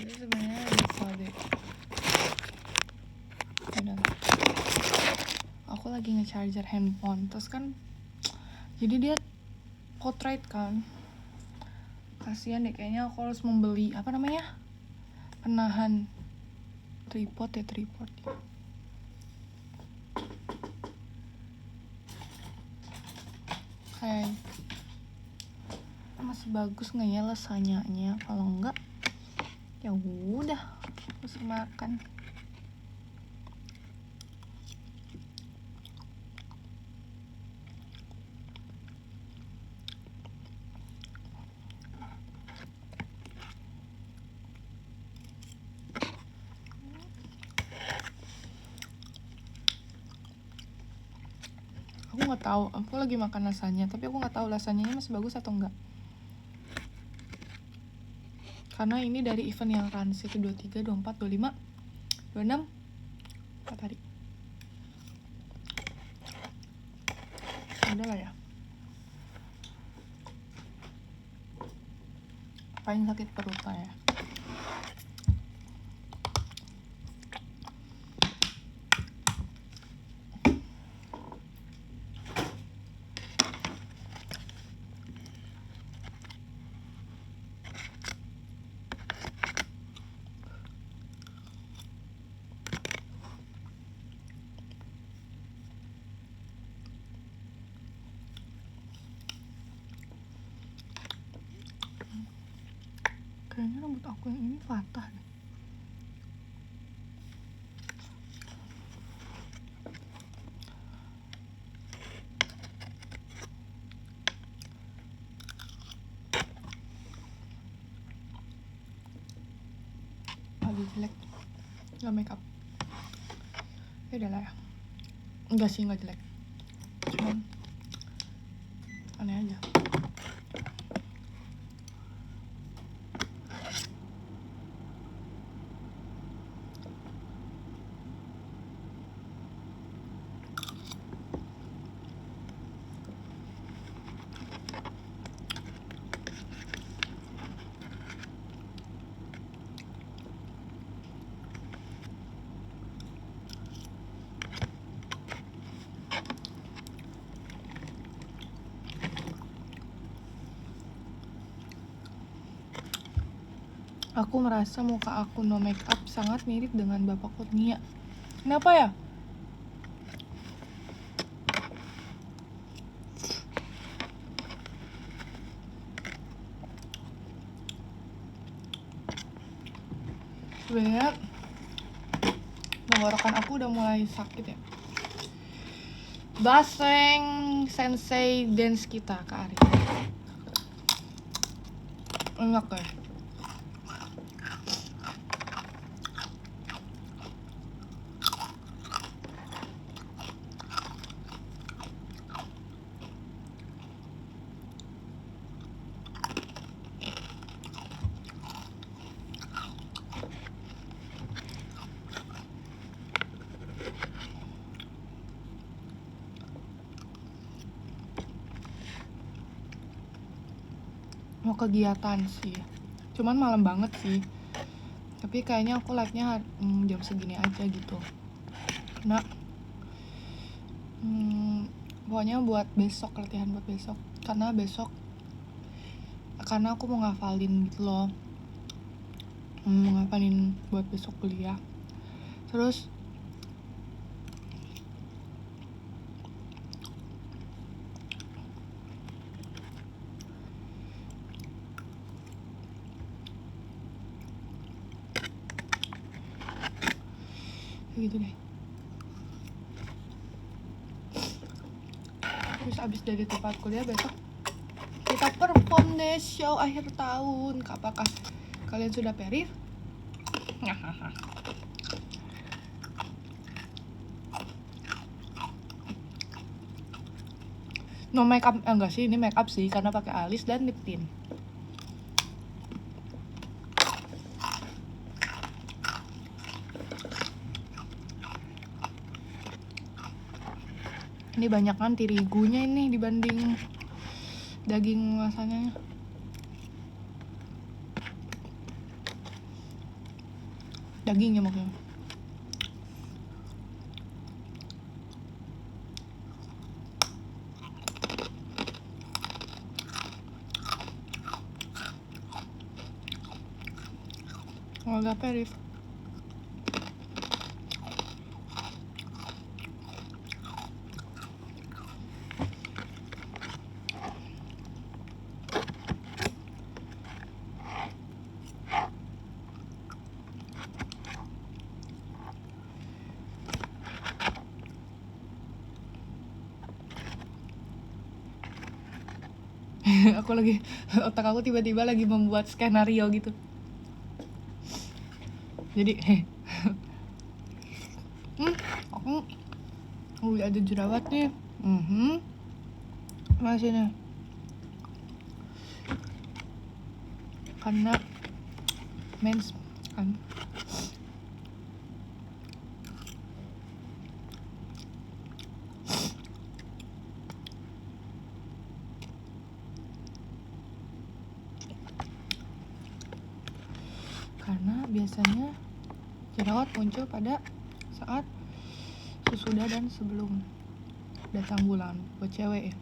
Jadi sebenarnya bisa deh. Udah. Aku lagi nge-charger handphone, terus kan jadi dia portrait kan. Kasihan deh, kayaknya aku harus membeli apa namanya? Penahan tripod. Kayak masih bagus nggak ya lasanyanya? Kalau enggak, ya udah, harus makan. Aku nggak tahu, aku lagi makan lasanya, tapi aku nggak tahu lasanyanya masih bagus atau enggak. Karena ini dari event yang runs itu 23, 24, 25, 26, 4 hari. Udah lah ya. Paling sakit perut lah ya. Kayaknya rambut aku yang ini patah deh. Lagi jelek, nggak make up. Ya udah lah ya. Enggak sih, nggak jelek. Cuman aneh aja. Aku merasa muka aku no make up sangat mirip dengan Bapak Kurnia. Kenapa ya? Sebenarnya tenggorokan aku udah mulai sakit ya. Baseng sensei dance kita Kak Ari. Enak ya. Mau kegiatan sih, cuman malam banget sih. Tapi kayaknya aku live-nya jam segini aja gitu. Nah, pokoknya buat besok, latihan buat besok. Karena aku mau ngafalin gitu loh. Mau ngafalin buat besok kuliah. Terus gitu deh. Terus abis dari tempat kuliah besok kita perform deh show akhir tahun. Apakah kalian sudah perif? No make up, enggak sih, ini make up sih karena pakai alis dan lip tint. Ini banyak kan tirigunya ini dibanding daging rasanya. Dagingnya maksudnya. Agak perih. Otak aku tiba-tiba lagi membuat skenario gitu. Jadi aku udah ada jerawat nih. Masih nih. Karena mens kan. Karena biasanya jerawat muncul pada saat sesudah dan sebelum datang bulan buat cewek ya.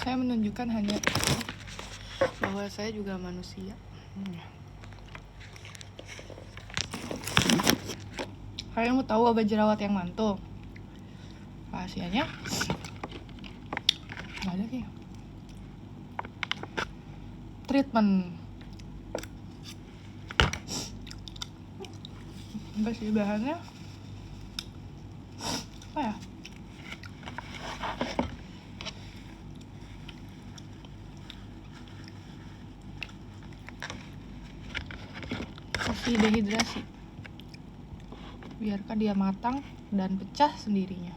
Saya menunjukkan hanya bahwa saya juga manusia. Kalian mau tahu obat jerawat yang mantul? Rahasianya nggak ada sih. Treatment. Enggak sih, bahannya apa ya? Kasih dehidrasi. Biarkan dia matang dan pecah sendirinya.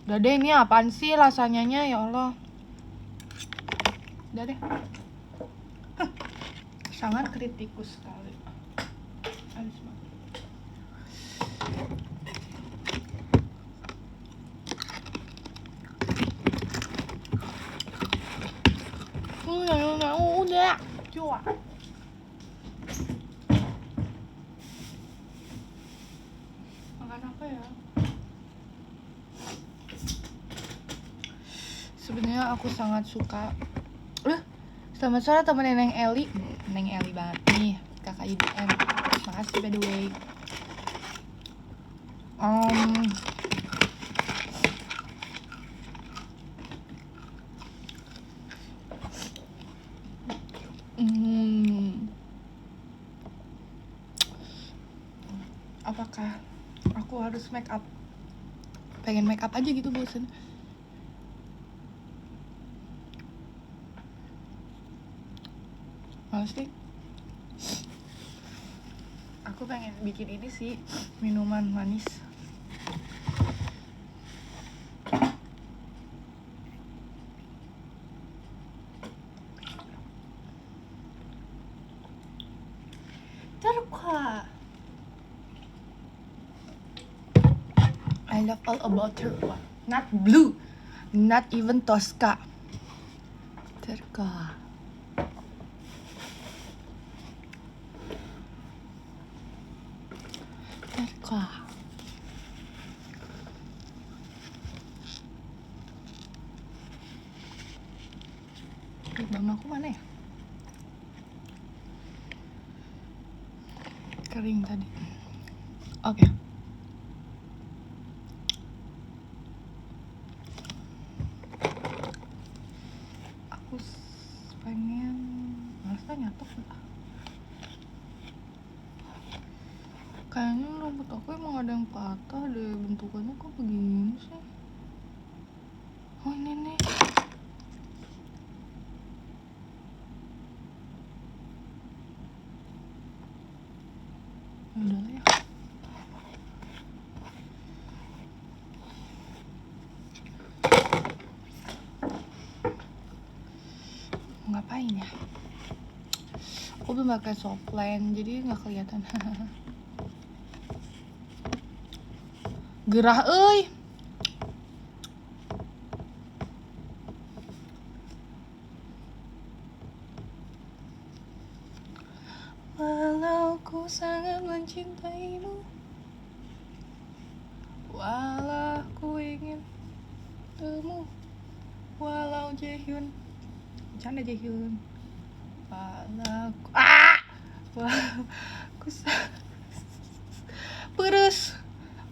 Udah deh, ini apaan sih lasanyanya, ya Allah. Udah deh. Sangat kritikus sekali. Habis banget. Udah. Coba. Makan apa ya? Sebenarnya aku sangat suka. Selamat sore temen Neng Eli. Neng Eli banget nih, kakak IDM. Makasih by the way. Apakah aku harus make up? Pengen make up aja gitu, bosen. Males deh. Aku pengen bikin ini sih, minuman manis. Turquoise. I love all about turquoise. Not blue, not even Tosca. Turquoise. Turquoise. Lip balm aku mana ya? Kering tadi. Oke. Aku pengen nyatok lah. Kayaknya rambut aku emang ada yang patah deh, bentukannya kok begini sih. Oh ini nih. Udah lah ya. ngapain ya? Aku belum pakai softline jadi nggak kelihatan. Gerah euy. Walau ku sangat mencintaimu, walau ku ingin temu, walau Jaehyun, bercanda Jaehyun. Walau ku pedes.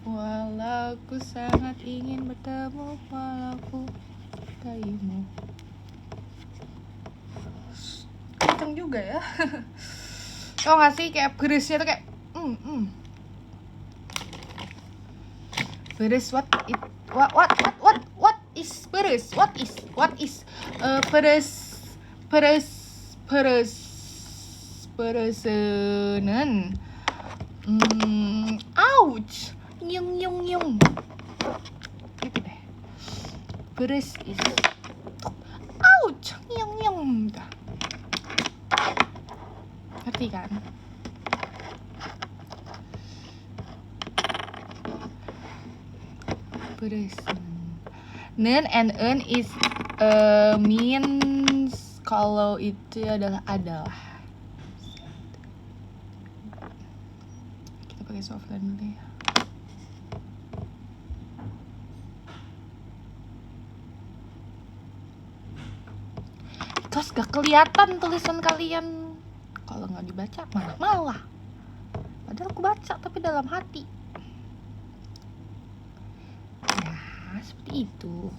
Walau ku sangat ingin bertemu, walau ku menyukaimu. Kenceng juga ya. Tau gak sih kayak beresnya tuh kayak beres what is beres, what is beresenen ouch nyung gitu deh. Beres is ouch nyung gitu. Ngerti kan? Nen and en is means kalau itu adalah. Kita pakai softline dulu ya. Terus gak kelihatan tulisan kalian kalau nggak dibaca malah. Padahal aku baca tapi dalam hati. Ya seperti itu.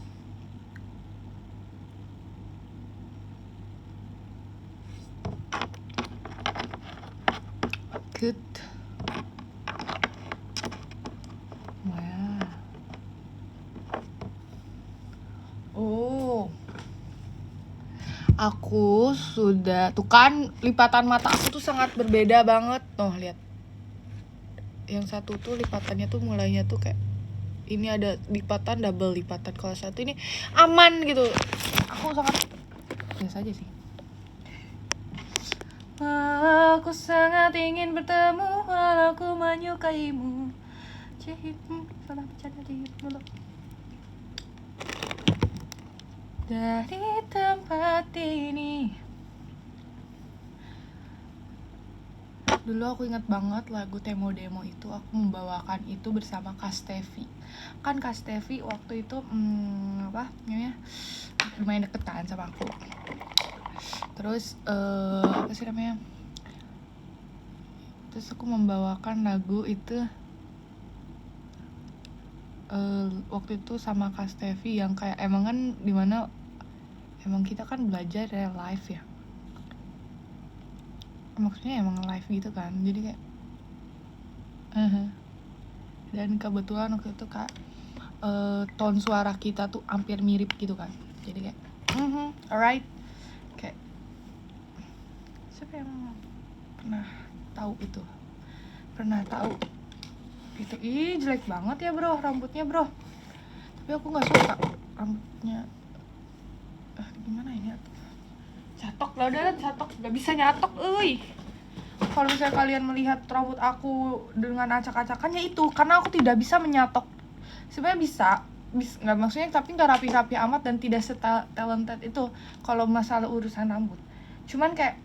Good. Wah. Oh. Aku sudah tuh kan lipatan mata aku tuh sangat berbeda banget. Tuh lihat. Yang satu tuh lipatannya tuh mulainya tuh kayak ini ada lipatan double lipatan. Kalau satu ini aman gitu. Aku sangat biasa aja sih. Aku sangat ingin bertemu, walau ku menyukaimu. Salah bercanda dulu. Dari tempat ini. Dulu aku ingat banget lagu Temo Demo itu aku membawakan itu bersama Kastevi. Kan Kastevi waktu itu apa namanya? Lumayan deket kan sama aku. Terus apa sih namanya? Terus aku membawakan lagu itu waktu itu sama Kastevi yang kayak emang kan dimana emang kita kan belajar ya live ya. Maksudnya emang live gitu kan. Jadi kayak dan kebetulan waktu itu kak tone suara kita tuh hampir mirip gitu kan. Jadi kayak alright. Kayak siapa yang pernah tahu itu? Ih jelek banget ya bro rambutnya bro. Tapi aku nggak suka rambutnya. Gimana ini? Catok lah udah catok, nggak bisa nyatok, Kalau misalnya kalian melihat rambut aku dengan acak-acakannya itu karena aku tidak bisa menyatok. Sebenarnya bisa nggak maksudnya tapi nggak rapi-rapi amat dan tidak talented itu kalau masalah urusan rambut. Cuman kayak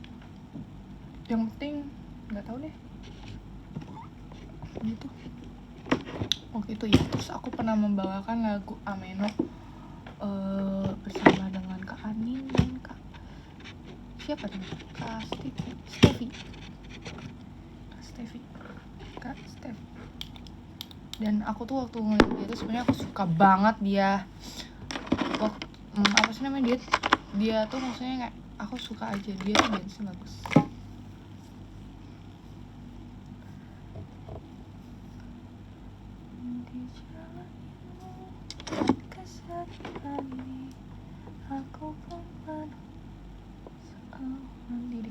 yang penting nggak tahu deh gitu. Waktu itu ya terus aku pernah membawakan lagu Ameno bersama dengan Kak Anin dan Kak siapa tuh? Kak Steffi. Dan aku tuh waktu ngeliat dia tuh sebenarnya aku suka banget dia. Apa sih namanya dia tuh maksudnya kayak aku suka aja dia tuh dance bagus.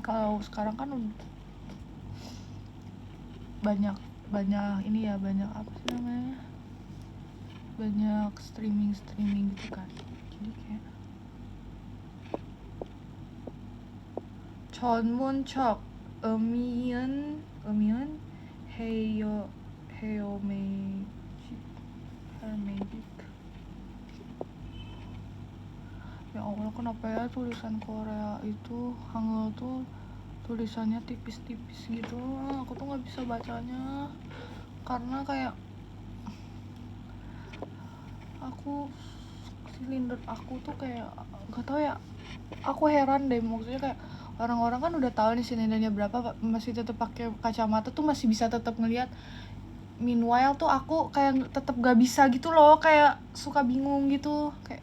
Kalau sekarang kan banyak ini ya banyak apa sih namanya banyak streaming gitu kan jadi kayak 전문적 음이은 헤어 메이직. Ya Allah, kenapa ya tulisan Korea itu Hangul tuh tulisannya tipis-tipis gitu. Aku tuh nggak bisa bacanya karena kayak silinder aku tuh kayak nggak tahu ya. Aku heran deh, maksudnya kayak orang-orang kan udah tahu nih silindernya berapa, masih tetap pakai kacamata tuh masih bisa tetap ngelihat. Meanwhile tuh aku kayak tetap gak bisa gitu loh, kayak suka bingung gitu, kayak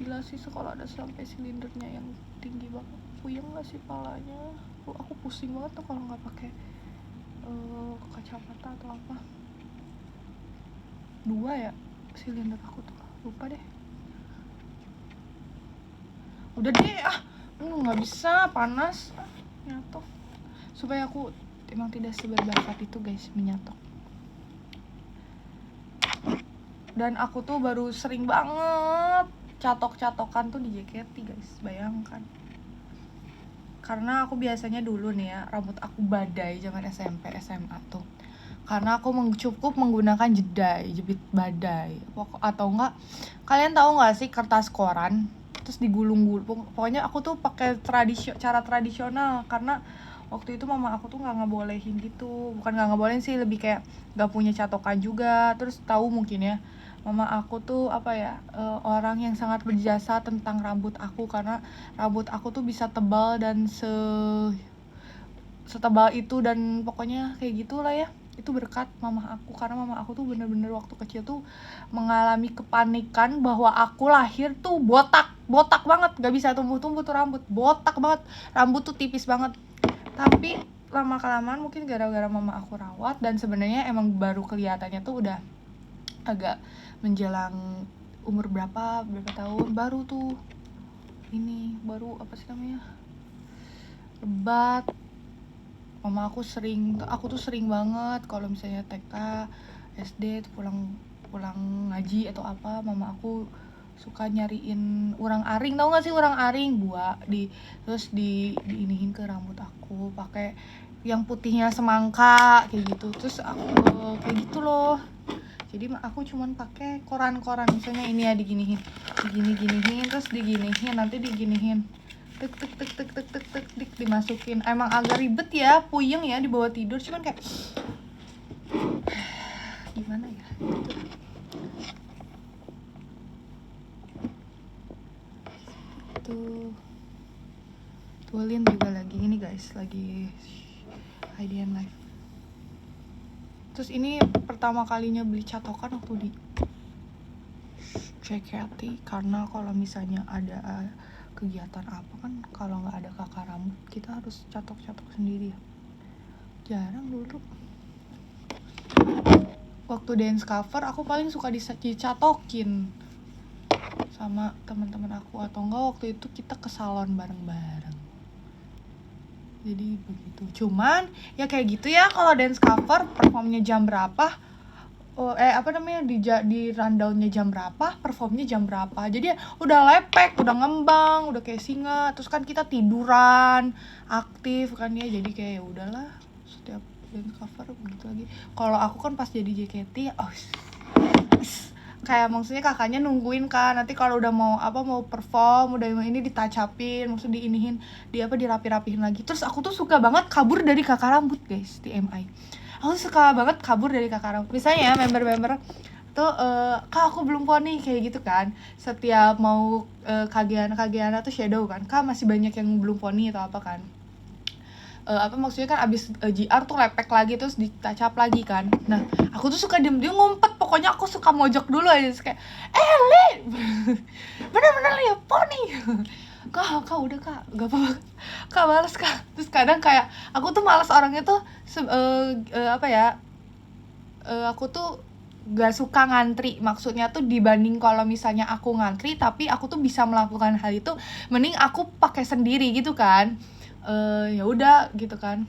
gila sih kalau ada sampai silindernya yang tinggi banget. Puyeng gak sih palanya? Aku pusing banget tuh kalau nggak pakai kacamata atau apa. 2 ya silinder aku tuh, lupa deh. Udah deh nggak bisa, panas nyatok. Supaya aku emang tidak seberbakat itu guys menyatok. Dan aku tuh baru sering banget catok-catokan tuh di JKT guys, bayangkan. Karena aku biasanya dulu nih ya, rambut aku badai zaman SMP SMA tuh. Karena aku cukup menggunakan jepit badai. Atau enggak, kalian tahu nggak sih kertas koran terus digulung-gulung. Pokoknya aku tuh pakai cara tradisional karena waktu itu mama aku tuh nggak ngebolehin gitu. Bukan nggak ngebolehin sih, lebih kayak nggak punya catokan juga. Terus tahu mungkin ya, mama aku tuh orang yang sangat berjasa tentang rambut aku, karena rambut aku tuh bisa tebal dan setebal itu, dan pokoknya kayak gitulah ya. Itu berkat mama aku, karena mama aku tuh bener-bener waktu kecil tuh mengalami kepanikan bahwa aku lahir tuh botak banget, gak bisa tumbuh-tumbuh tuh rambut, botak banget, rambut tuh tipis banget. Tapi lama kelamaan mungkin gara-gara mama aku rawat, dan sebenarnya emang baru kelihatannya tuh udah agak menjelang umur berapa tahun baru tuh ini, baru apa sih namanya, lebat. Mama aku tuh sering banget kalau misalnya TK, SD tuh pulang ngaji atau apa, mama aku suka nyariin urang aring, tau gak sih urang aring, terus diinihin ke rambut aku pakai yang putihnya semangka kayak gitu. Terus aku kayak gitu loh. Jadi aku cuman pakai koran-koran, misalnya ini ya diginihin, terus diginihin, nanti diginihin, tek dimasukin. Emang agak ribet ya, puyeng ya dibawa tidur, cuman kayak gimana ya gitu. Tualin juga lagi ini guys, lagi IDN live. Terus ini pertama kalinya beli catokan waktu di JKT, karena kalau misalnya ada kegiatan apa kan, kalau nggak ada kakak rambut kita harus catok-catok sendiri ya. Jarang dulu. Waktu dance cover aku paling suka dicatokin sama teman-teman aku, atau enggak waktu itu kita ke salon bareng-bareng. Jadi begitu. Cuman ya kayak gitu ya, kalau dance cover performnya jam berapa, di rundownnya jam berapa, performnya jam berapa. Jadi ya udah lepek, udah ngembang, udah kayak singa. Terus kan kita tiduran, aktif kan ya. Jadi kayak ya udahlah, setiap dance cover begitu lagi. Kalau aku kan pas jadi JKT, kayak maksudnya kakaknya nungguin kan, nanti kalau udah mau perform, udah ini ditacapin, maksudnya diinihin, dirapi-rapihin lagi. Terus aku tuh suka banget kabur dari kakak rambut guys di MI. Aku suka banget kabur dari kakak rambut. Misalnya member-member tuh kak aku belum poni kayak gitu kan, setiap mau kagian atau shadow kan, kak masih banyak yang belum poni atau apa kan, maksudnya kan abis GR tuh lepek lagi, terus ditacap lagi kan. Nah aku tuh suka diem ngumpet, pokoknya aku suka mojok dulu aja, terus kayak Li bener-bener liat poni. Kak udah kak, gak apa-apa kak, males kak. Terus kadang kayak aku tuh malas orangnya tuh aku tuh gak suka ngantri. Maksudnya tuh dibanding kalau misalnya aku ngantri tapi aku tuh bisa melakukan hal itu, mending aku pakai sendiri gitu kan. Ya udah gitu kan.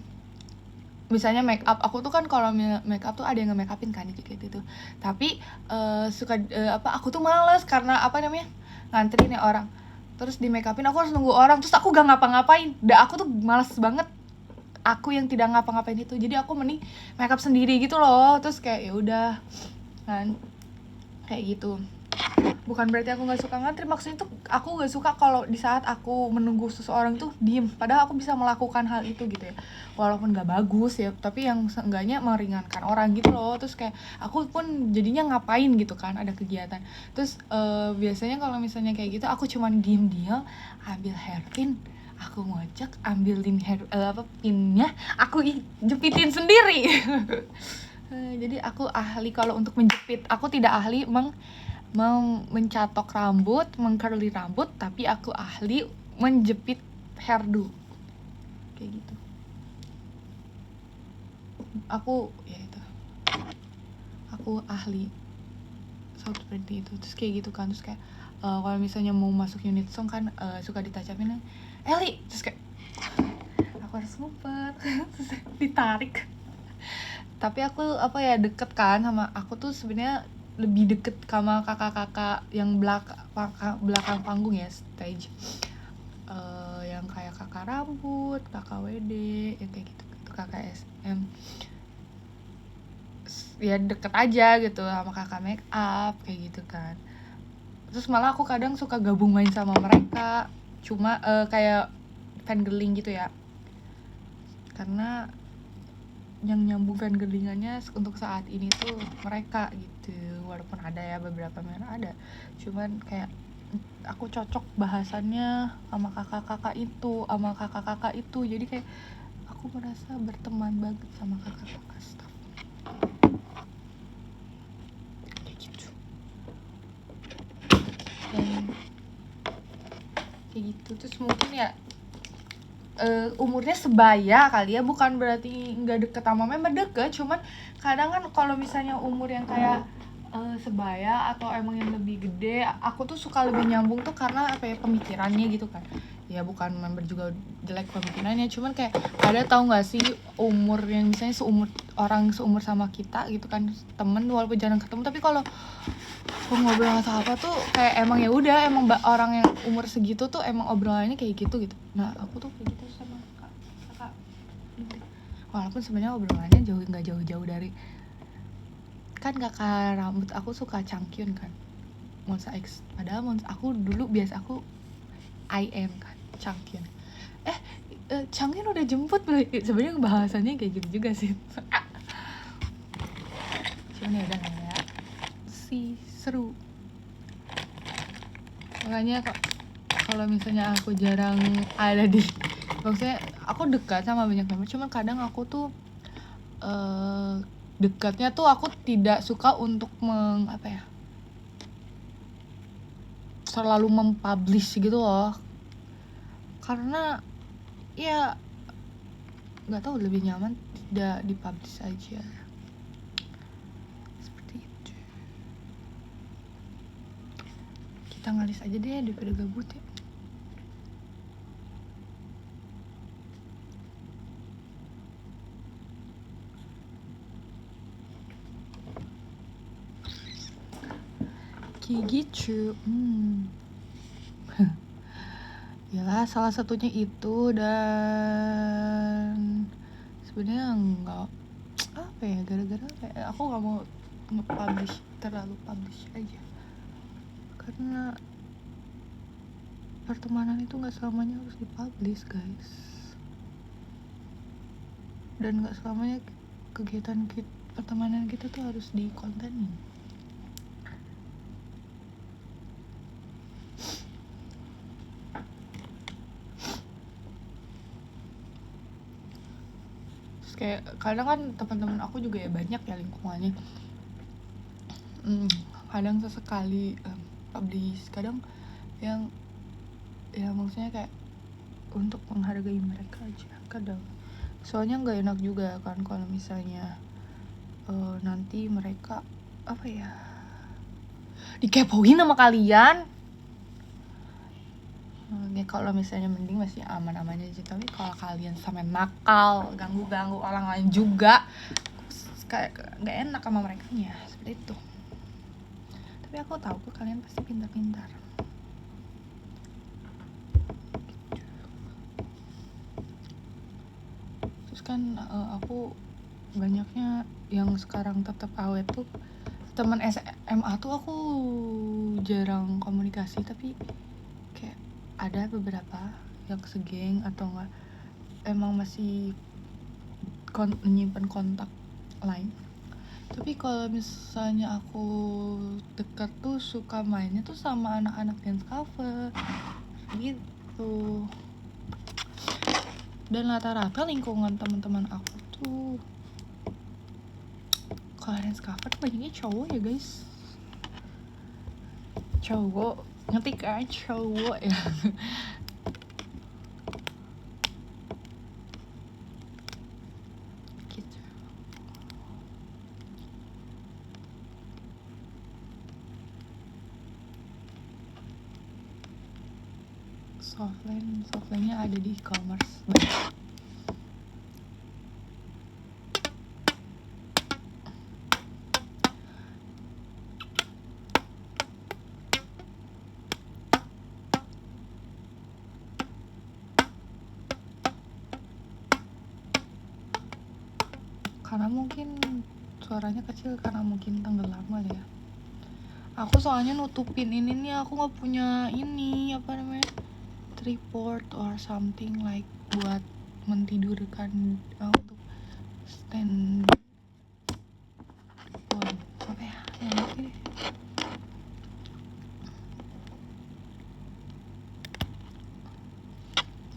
Misalnya make up, aku tuh kan kalau make up tuh ada yang nge-make upin kan kayak gitu. Tapi aku tuh males karena ngantri nih orang. terus di make upin, aku harus nunggu orang, terus aku gak ngapa-ngapain. Aku tuh malas banget, aku yang tidak ngapa-ngapain itu. Jadi aku mending make up sendiri gitu loh. Terus kayak ya udah kan, kayak gitu. Bukan berarti aku nggak suka ngantri, maksudnya tuh aku nggak suka kalau di saat aku menunggu seseorang tuh diem, padahal aku bisa melakukan hal itu gitu ya, walaupun nggak bagus ya, tapi yang seenggaknya meringankan orang gitu loh. Terus kayak aku pun jadinya ngapain gitu kan, ada kegiatan. Terus biasanya kalau misalnya kayak gitu aku cuman diem ambil hair pin, aku ngocek, ambilin hair pinnya, aku jepitin sendiri. Jadi aku ahli kalau untuk menjepit, aku tidak ahli mencatok rambut, mengcurly rambut, tapi aku ahli menjepit hairdo kayak gitu. Aku ya itu, aku ahli seperti itu. Terus kayak gitu kan, terus kayak kalau misalnya mau masuk unit song kan suka ditacapin Eli, terus kayak aku harus ngumpet terus ditarik. Tapi aku deket kan sama, aku tuh sebenarnya lebih deket sama kakak-kakak yang belakang panggung ya, stage, yang kayak kakak rambut, kakak WD, yang kayak gitu, kakak SM, ya deket aja gitu sama kakak make up kayak gitu kan. Terus malah aku kadang suka gabung main sama mereka, cuma kayak fangirling gitu ya, karena yang nyambung fangirlingannya untuk saat ini tuh mereka gitu. Walaupun ada ya beberapa memang ada, cuman kayak aku cocok bahasannya sama kakak-kakak itu, jadi kayak aku merasa berteman banget sama kakak-kakak staff kayak gitu. Dan kayak gitu, terus mungkin ya umurnya sebaya kali ya, bukan berarti nggak deket sama member, deket, cuman kadang kan kalau misalnya umur yang kayak sebaya atau emang yang lebih gede, aku tuh suka lebih nyambung tuh karena pemikirannya gitu kan. Ya bukan member juga jelek pemikirannya, cuman kayak ada, tahu nggak sih, umur yang misalnya seumur sama kita gitu kan, temen walaupun jarang ketemu, tapi kalau ngobrol atau apa tuh kayak emang ya udah, emang orang yang umur segitu tuh emang obrolannya kayak gitu. Nah aku tuh kayak gitu sama kakak, walaupun sebenarnya obrolannya nggak jauh-jauh dari, kan kakak rambut aku suka Changkyun kan, Monsta X, padahal aku dulu biasa aku IM kan Changkyun. Changkyun udah jemput belum? Sebenarnya bahasannya kayak gitu juga sih. Cuman ya udah ya, sih seru. Makanya kalau misalnya aku jarang ada di, maksudnya aku dekat sama banyak member, cuman kadang aku tuh dekatnya tuh aku tidak suka untuk selalu mempublish gitu loh, karena ya nggak tahu, lebih nyaman tidak dipublish aja seperti itu. Kita ngalis aja deh daripada gabut ya. Kayak gitu. Yalah, salah satunya itu. Dan sebenarnya nggak gara-gara kayak aku nggak mau terlalu publish aja, karena pertemanan itu nggak selamanya harus dipublish guys, dan nggak selamanya kegiatan pertemanan kita tuh harus dikontenin. Kayak kadang kan teman-teman aku juga ya banyak ya lingkungannya, kadang sesekali publish, kadang yang ya maksudnya kayak untuk menghargai mereka aja kadang, soalnya nggak enak juga kan kalau misalnya nanti mereka dikepoin sama kalian. Ya kalau misalnya mending masih aman-aman aja, tapi kalau kalian sampai nakal, ganggu orang lain juga, kayak nggak enak sama mereka nya, seperti itu. Tapi aku tahu kok kalian pasti pintar-pintar. kan aku banyaknya yang sekarang tetap awet tuh teman SMA tuh aku jarang komunikasi, tapi kayak ada beberapa yang segeng atau enggak emang masih menyimpan kontak lain. Tapi kalau misalnya aku deket tuh suka mainnya tuh sama anak-anak dance cover gitu. Dan rata-rata lingkungan teman-teman aku tuh kalau dance cover banyaknya cowok ya guys. Cowok, ngerti kan cowok ya. Gitu. Softline-nya ada di e-commerce. Karena mungkin suaranya kecil karena mungkin tenggelam kali ya. Aku soalnya nutupin ini nih, aku nggak punya ini apa namanya tripod or something like buat mentidurkan untuk stand apa ya yang ngerti deh.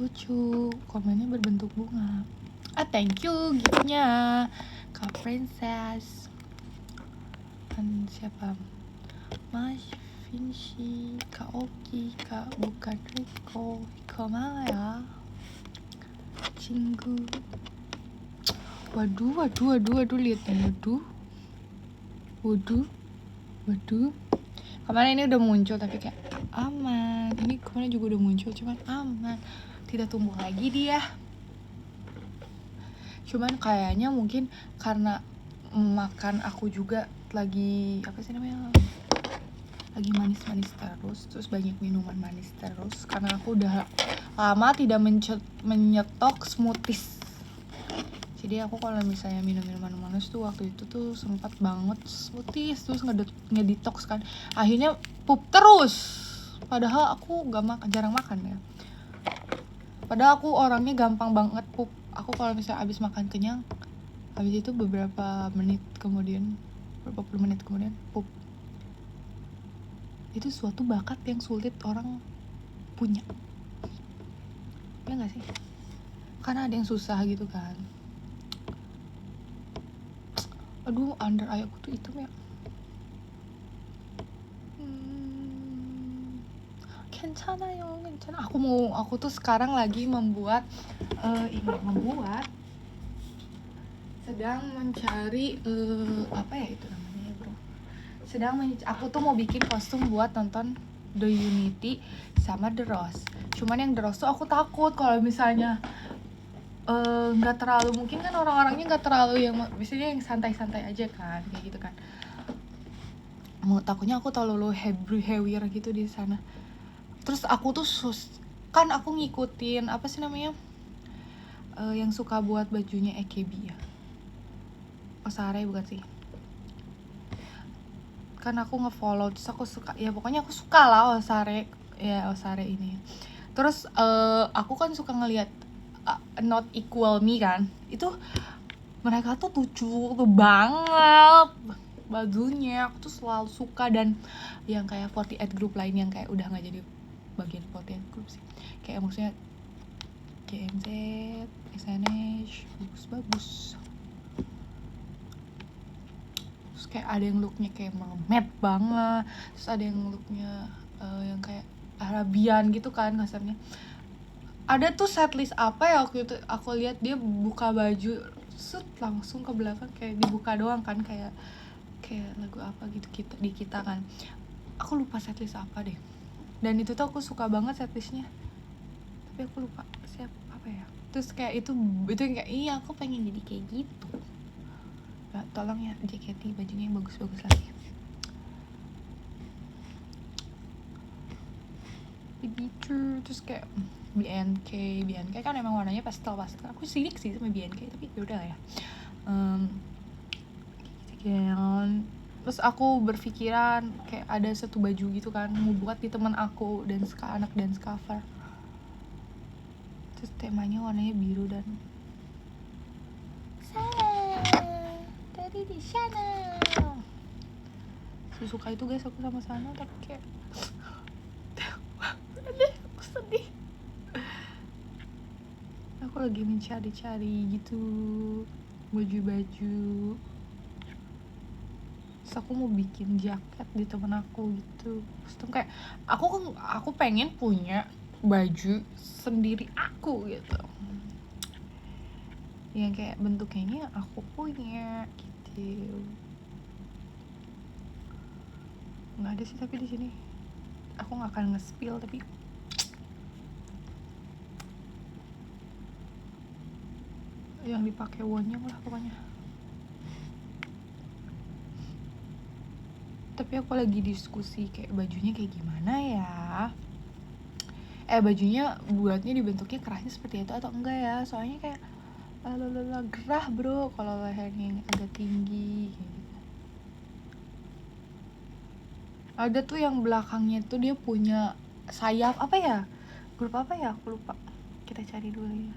Lucu, komennya berbentuk bunga. Thank you giftnya Kak Princess. Dan siapa? Mas Vinci, Kak Oki, Kak bukan Rico mana ya? Cinggu. Waduh, lihat nih, waduh. Kemarin ini udah muncul tapi kayak aman. Ini kemarin juga udah muncul cuman aman. Tidak tumbuh lagi dia. Cuman kayaknya mungkin karena makan aku juga lagi apa sih namanya? Lagi manis-manis terus banyak minuman manis terus karena aku udah lama tidak menyetok smoothies. Jadi aku kalau misalnya minum minuman manis tuh waktu itu tuh sempat banget smoothies terus ngedetox kan. Akhirnya pup terus. Padahal aku jarang makan ya. Padahal aku orangnya gampang banget pup. Aku kalau misalnya abis makan kenyang, habis itu beberapa puluh menit kemudian pup. Itu suatu bakat yang sulit orang punya, ya nggak sih? Karena ada yang susah gitu kan. Aduh, under eye aku tuh hitam ya. 괜찮아요. Aku tuh sekarang lagi sedang mencari apa ya itu namanya bro. Aku tuh mau bikin kostum buat nonton The Unity sama The Rose. Cuman yang The Rose tuh aku takut kalau misalnya nggak terlalu, mungkin kan orang-orangnya nggak terlalu yang biasanya yang santai-santai aja kan kayak gitu kan. Takutnya aku terlalu heavier gitu di sana. Terus aku tuh kan aku ngikutin apa sih namanya yang suka buat bajunya AKB ya, Osare bukan sih, kan aku ngefollow terus aku suka ya, pokoknya aku suka lah Osare ini. Terus aku kan suka ngelihat Not Equal Me kan, itu mereka tuh lucu banget bajunya, aku tuh selalu suka. Dan yang kayak 48 group lain yang kayak udah nggak jadi bagian 48 group sih, kayak maksudnya GMZ, SNH bagus. Terus kayak ada yang looknya kayak mermaid banget, terus ada yang looknya yang kayak Arabian gitu kan kasarnya. Ada tuh setlist apa ya waktu itu aku lihat dia buka baju langsung ke belakang kayak dibuka doang kan, kayak lagu apa gitu kita kan, aku lupa setlist apa deh. Dan itu tuh aku suka banget setlistnya tapi aku lupa siapa apa ya. Terus kayak itu yang kayak iya aku pengen jadi kayak gitu. Nah, tolong ya JKT bajunya yang bagus-bagus lagi begitu. Terus kayak BNK kan emang warnanya pastel. Aku sirik sih sama BNK, tapi yaudah lah ya. Terus aku berpikiran kayak ada satu baju gitu kan mau buat di teman aku anak dance cover. Terus temanya warnanya biru dan tadi di sana. Suka itu guys aku sama Sana, tapi kayak aku sedih. Aku lagi mencari-cari gitu baju-baju. Terus aku mau bikin jaket di temen aku gitu. Terus kayak aku pengen punya baju sendiri aku gitu, yang kayak bentuknya aku punya gitu. Nggak ada sih tapi di sini aku nggak akan nge-spill, tapi yang dipakai Wonyang lah pokoknya. Tapi aku lagi diskusi kayak bajunya kayak gimana ya. Bajunya buatnya dibentuknya kerahnya seperti itu atau enggak ya, soalnya kayak gerah bro kalau lehernya agak tinggi gitu. Ada tuh yang belakangnya tuh dia punya sayap apa ya, grup apa ya aku lupa, kita cari dulu ya.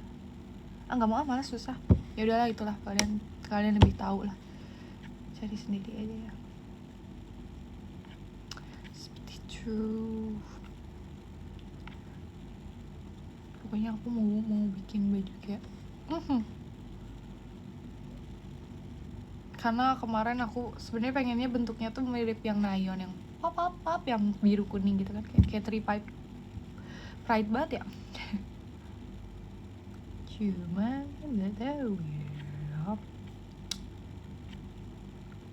Nggak mau, malas, susah. Ya udahlah, itulah kalian lebih tahu lah, cari sendiri aja ya. Seperti itu. Pokoknya aku mau bikin baju kayak karena kemarin aku sebenarnya pengennya bentuknya tuh mirip yang Nayeon, yang pop yang biru kuning gitu kan, kayak pride banget ya. Cuma nggak tahu ya,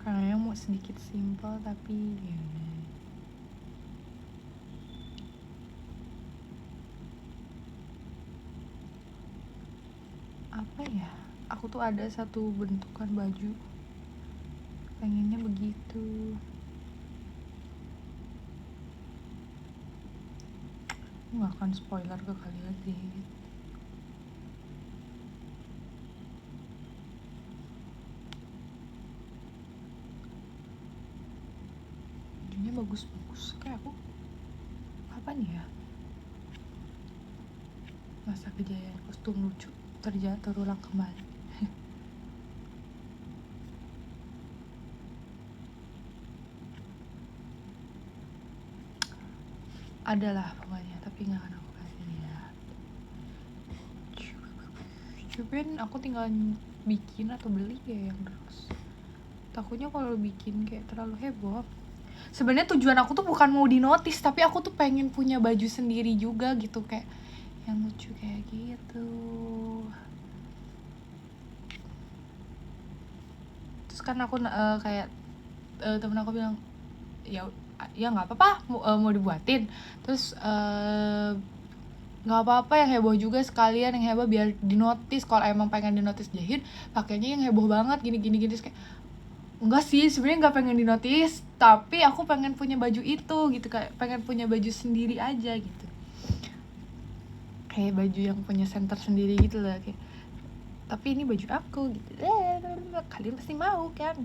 karena mau sedikit simple tapi ya. Apa ya, aku tuh ada satu bentukan baju pengennya begitu. Nggak akan spoiler ke kalian sih. Bajunya bagus-bagus kayak aku kapan ya, masa kejayaan kostum lucu terulang kembali. Adalah pokoknya, tapi nggak akan aku kasih lihat. Cuman aku tinggal bikin atau beli ya yang terus. Takutnya kalau bikin kayak terlalu heboh. Sebenarnya tujuan aku tuh bukan mau dinotis, tapi aku tuh pengen punya baju sendiri juga gitu, kayak yang lucu kayak gitu. Terus kan aku kayak temen aku bilang ya nggak apa-apa mau dibuatin. Terus nggak apa-apa yang heboh juga sekalian, yang heboh biar dinotis. Kalau emang pengen dinotis jahit, pakainya yang heboh banget gini. Terus kayak enggak sih, sebenarnya nggak pengen dinotis, tapi aku pengen punya baju itu gitu, kayak pengen punya baju sendiri aja gitu, kayak baju yang punya center sendiri gitu lah, kayak tapi ini baju aku gitu. Kalian pasti mau kan,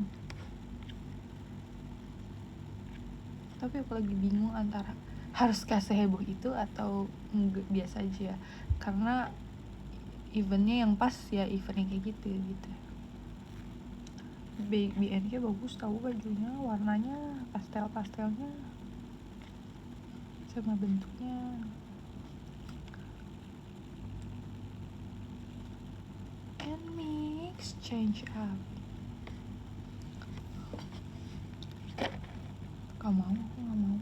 tapi aku lagi bingung antara harus kasih heboh itu atau biasa aja, karena eventnya yang pas ya eventnya kayak gitu. BNK bagus tahu bajunya, warnanya pastelnya sama bentuknya. And mix change up. Aku nggak mau.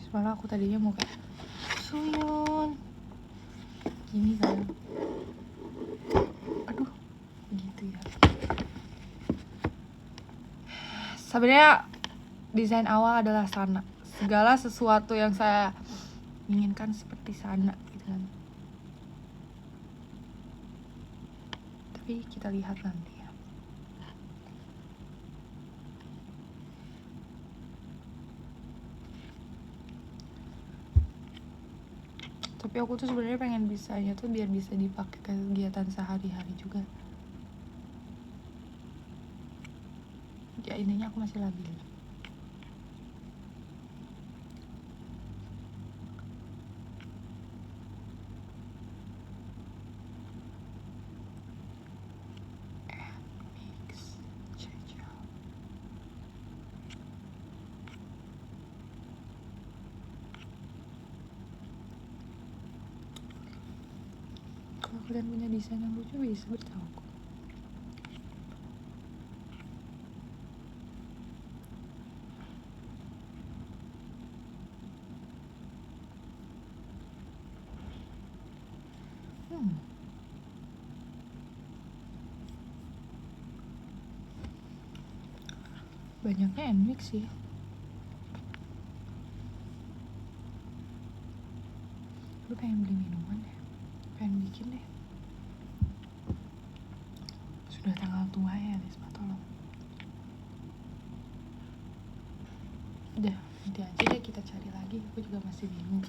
Soalnya aku tadinya mau kayak Suyun gini kan, aduh gitu ya. Sebenarnya desain awal adalah Sana, segala sesuatu yang saya inginkan seperti Sana gitu. Islam. Tapi kita lihat nanti ya. Tapi aku tuh sebenarnya pengen bisanya tuh biar bisa dipakai kegiatan sehari-hari juga. Ya intinya aku masih labil. Mix Ceja. Kalau kalian punya desain yang lucu bisa beritahu aku. Banyaknya NMIX sih. Lu pengen beli minuman ya? Pengen bikin deh. Sudah tanggal tua ya, Lisma, tolong. Udah, nanti aja deh kita cari lagi. Aku juga masih bingung.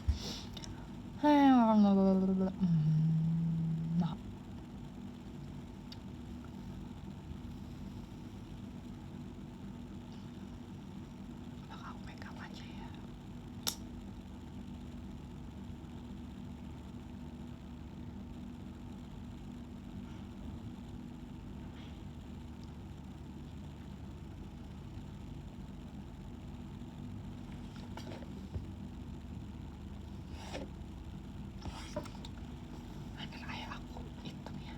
Nah, apakah aku make up aja ya? Akhir ayah aku hitam ya.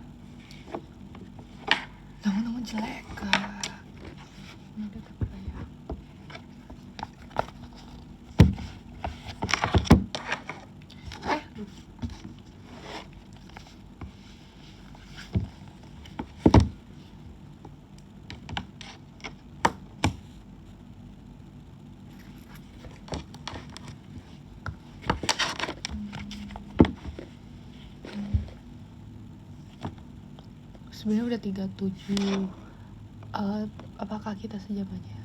Namun jelek kak. Ini udah tapi kayak sebenarnya udah 37. Apakah kita sejam aja?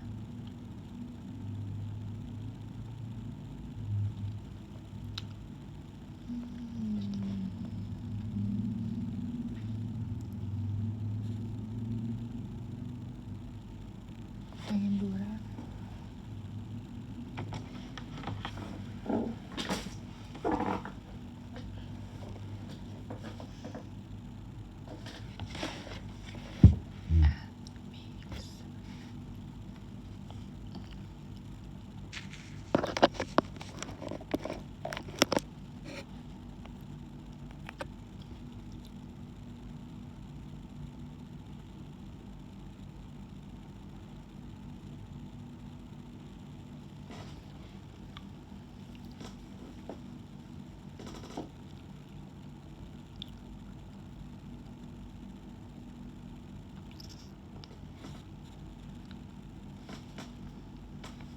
Pengen duran.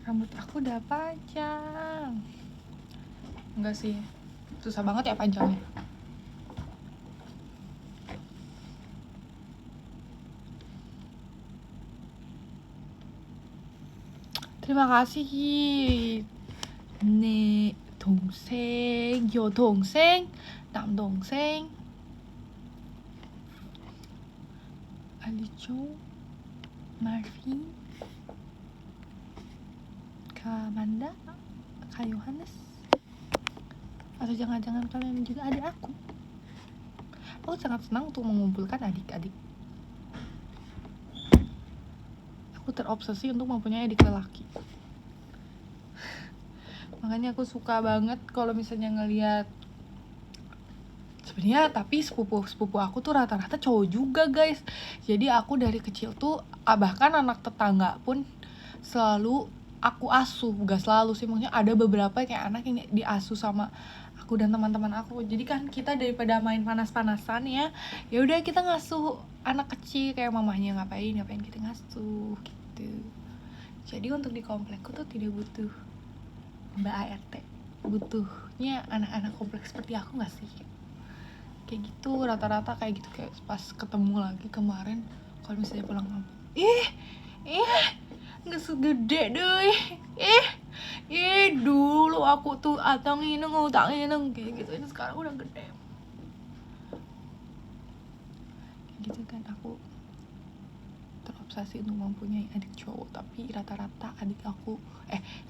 Rambut aku udah panjang. Enggak sih, susah banget ya panjangnya. Terima kasih 네 동생, 여동생, 남동생, 알리죠, Marvin, Kak Manda, Kak Yohanes. Atau jangan-jangan kalian juga adik aku. Aku sangat senang untuk mengumpulkan adik-adik. Aku terobsesi untuk mempunyai adik lelaki. Makanya aku suka banget kalau misalnya ngelihat. Sebenarnya tapi sepupu aku tuh rata-rata cowok juga guys. Jadi aku dari kecil tuh bahkan anak tetangga pun selalu aku asuh. Gak selalu sih, maksudnya ada beberapa kayak anak yang diasuh sama aku dan teman-teman aku. Jadi kan kita daripada main panas-panasan ya udah kita ngasuh anak kecil kayak mamahnya ngapain kita ngasuh gitu. Jadi untuk di komplekku tuh tidak butuh Mbak ART. butuhnya anak-anak kompleks seperti aku nggak sih? Kayak gitu rata-rata kayak gitu, kayak pas ketemu lagi kemarin kalau misalnya pulang kampung, nggak segede deh, dulu aku tuh atang ineng kayak gitu, ini sekarang udah gede gitu kan. Aku terobsesi untuk mempunyai adik cowok, tapi rata-rata adik aku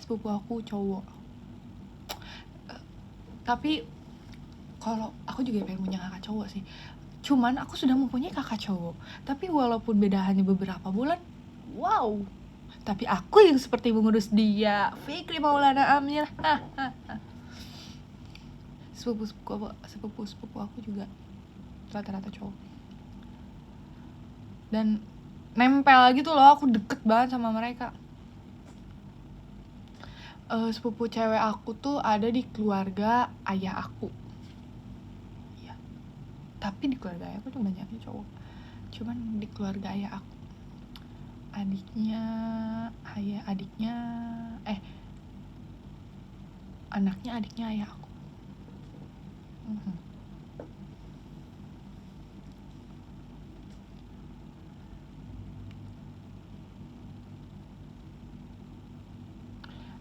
sepupu aku cowok. Tapi kalau aku juga pengen punya kakak cowok sih, cuman aku sudah mempunyai kakak cowok, tapi walaupun beda hanya beberapa bulan, wow, tapi aku yang seperti mengurus dia. Fikri Maulana Amir. Sepupu aku juga rata-rata cowok, dan nempel gitu loh, aku deket banget sama mereka. Sepupu cewek aku tuh ada di keluarga ayah aku, ya. Tapi di keluarga ayah aku tuh banyaknya cowok, cuman di keluarga ayah aku anaknya adiknya ayah aku.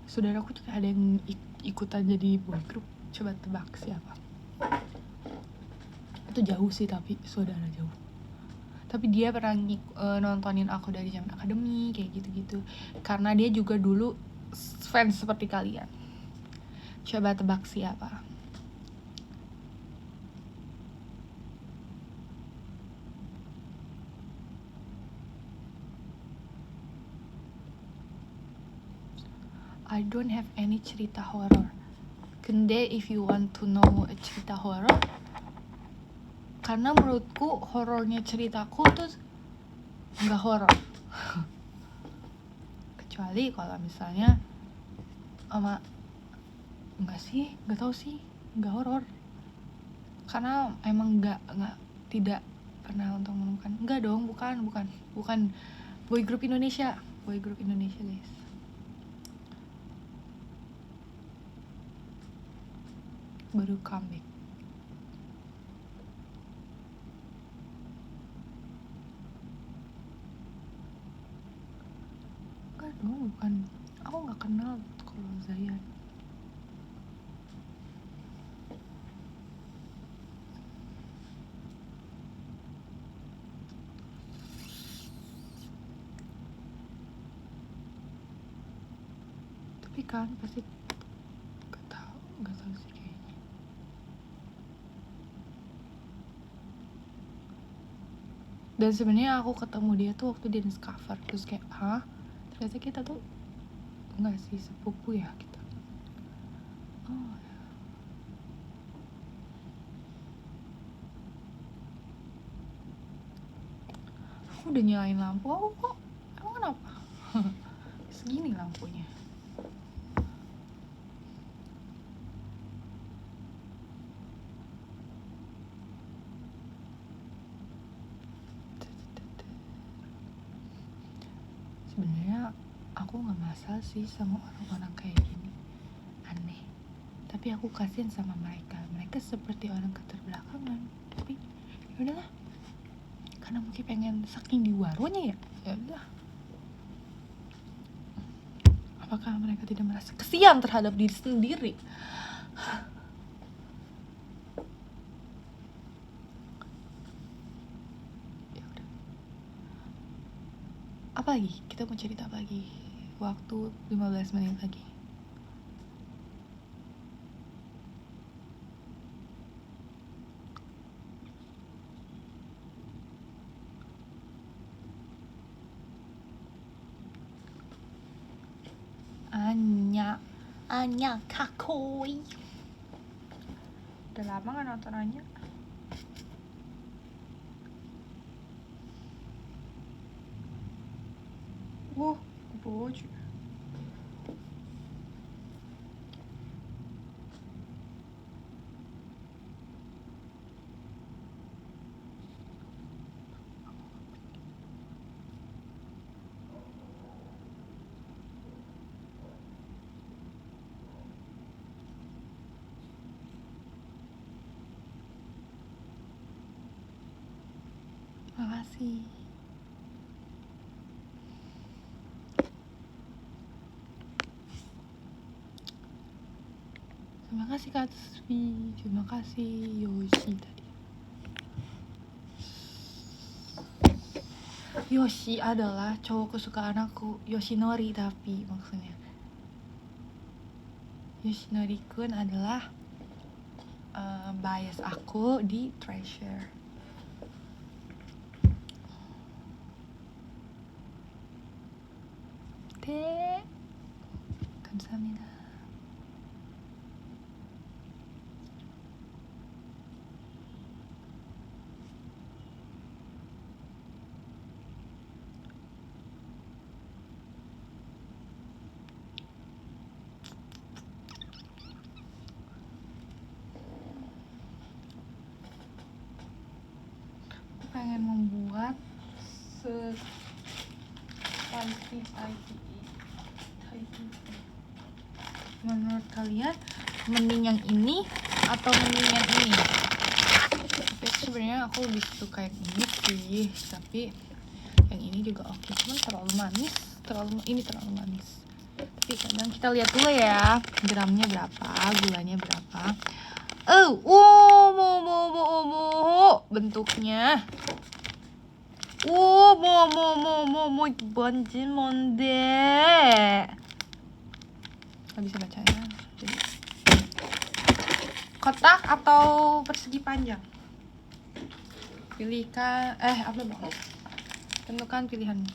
Saudaraku juga ada yang ikutan jadi boy group. Coba tebak siapa? Itu jauh sih, tapi saudara jauh. Tapi dia pernah nontonin aku dari zaman akademi kayak gitu-gitu, karena dia juga dulu fans seperti kalian. Coba tebak siapa? I don't have any cerita horor. Kende, if you want to know a cerita horor, karena menurutku horornya ceritaku tuh nggak horor. Kecuali kalau misalnya nggak tahu sih, nggak horor, karena emang tidak pernah untuk menemukan. Enggak dong, bukan boy group Indonesia guys. Baru comeback. Enggak dong, bukan. Aku nggak kenal kalau Zayan. Tapi kan pasti nggak tahu sih kayaknya. Dan sebenarnya aku ketemu dia tuh waktu di Discover, terus kayak ternyata kita tuh nggak sih sepupu ya kita. Aku udah nyalain lampu, aku kok emang kenapa? Segini lampunya. Sebenarnya aku nggak masalah sih sama orang-orang kayak gini, aneh. Tapi aku kasihan sama mereka seperti orang keterbelakangan. Tapi ya udahlah, karena mungkin pengen saking di waronya ya udah. Apakah mereka tidak merasa kesian terhadap diri sendiri? Ya udah. Apa lagi? Kita mau cerita apa lagi? Waktu 15 menit lagi. Anya kakoi. Udah lama gak nonton Anya. Baju. kasih. Terima kasih Kak Svi, terima kasih Yoshi tadi. Yoshi adalah cowok kesukaan aku, Yoshinori tapi maksudnya. Yoshinori kun adalah bias aku di Treasure. 감사합니다. Pengen membuat spicy. Menurut kalian mending yang ini atau mending yang ini? Tapi sebenarnya aku lebih suka yang ini sih, tapi yang ini juga oke. Cuman terlalu manis, ini terlalu manis. Tapi kadang kita lihat dulu ya, gramnya berapa, gulanya berapa. Bentuknya. Bonjin monde. Gak bisa bacanya. Jadi kotak atau persegi panjang? Pilihkan, apa bang? Tentukan pilihanmu.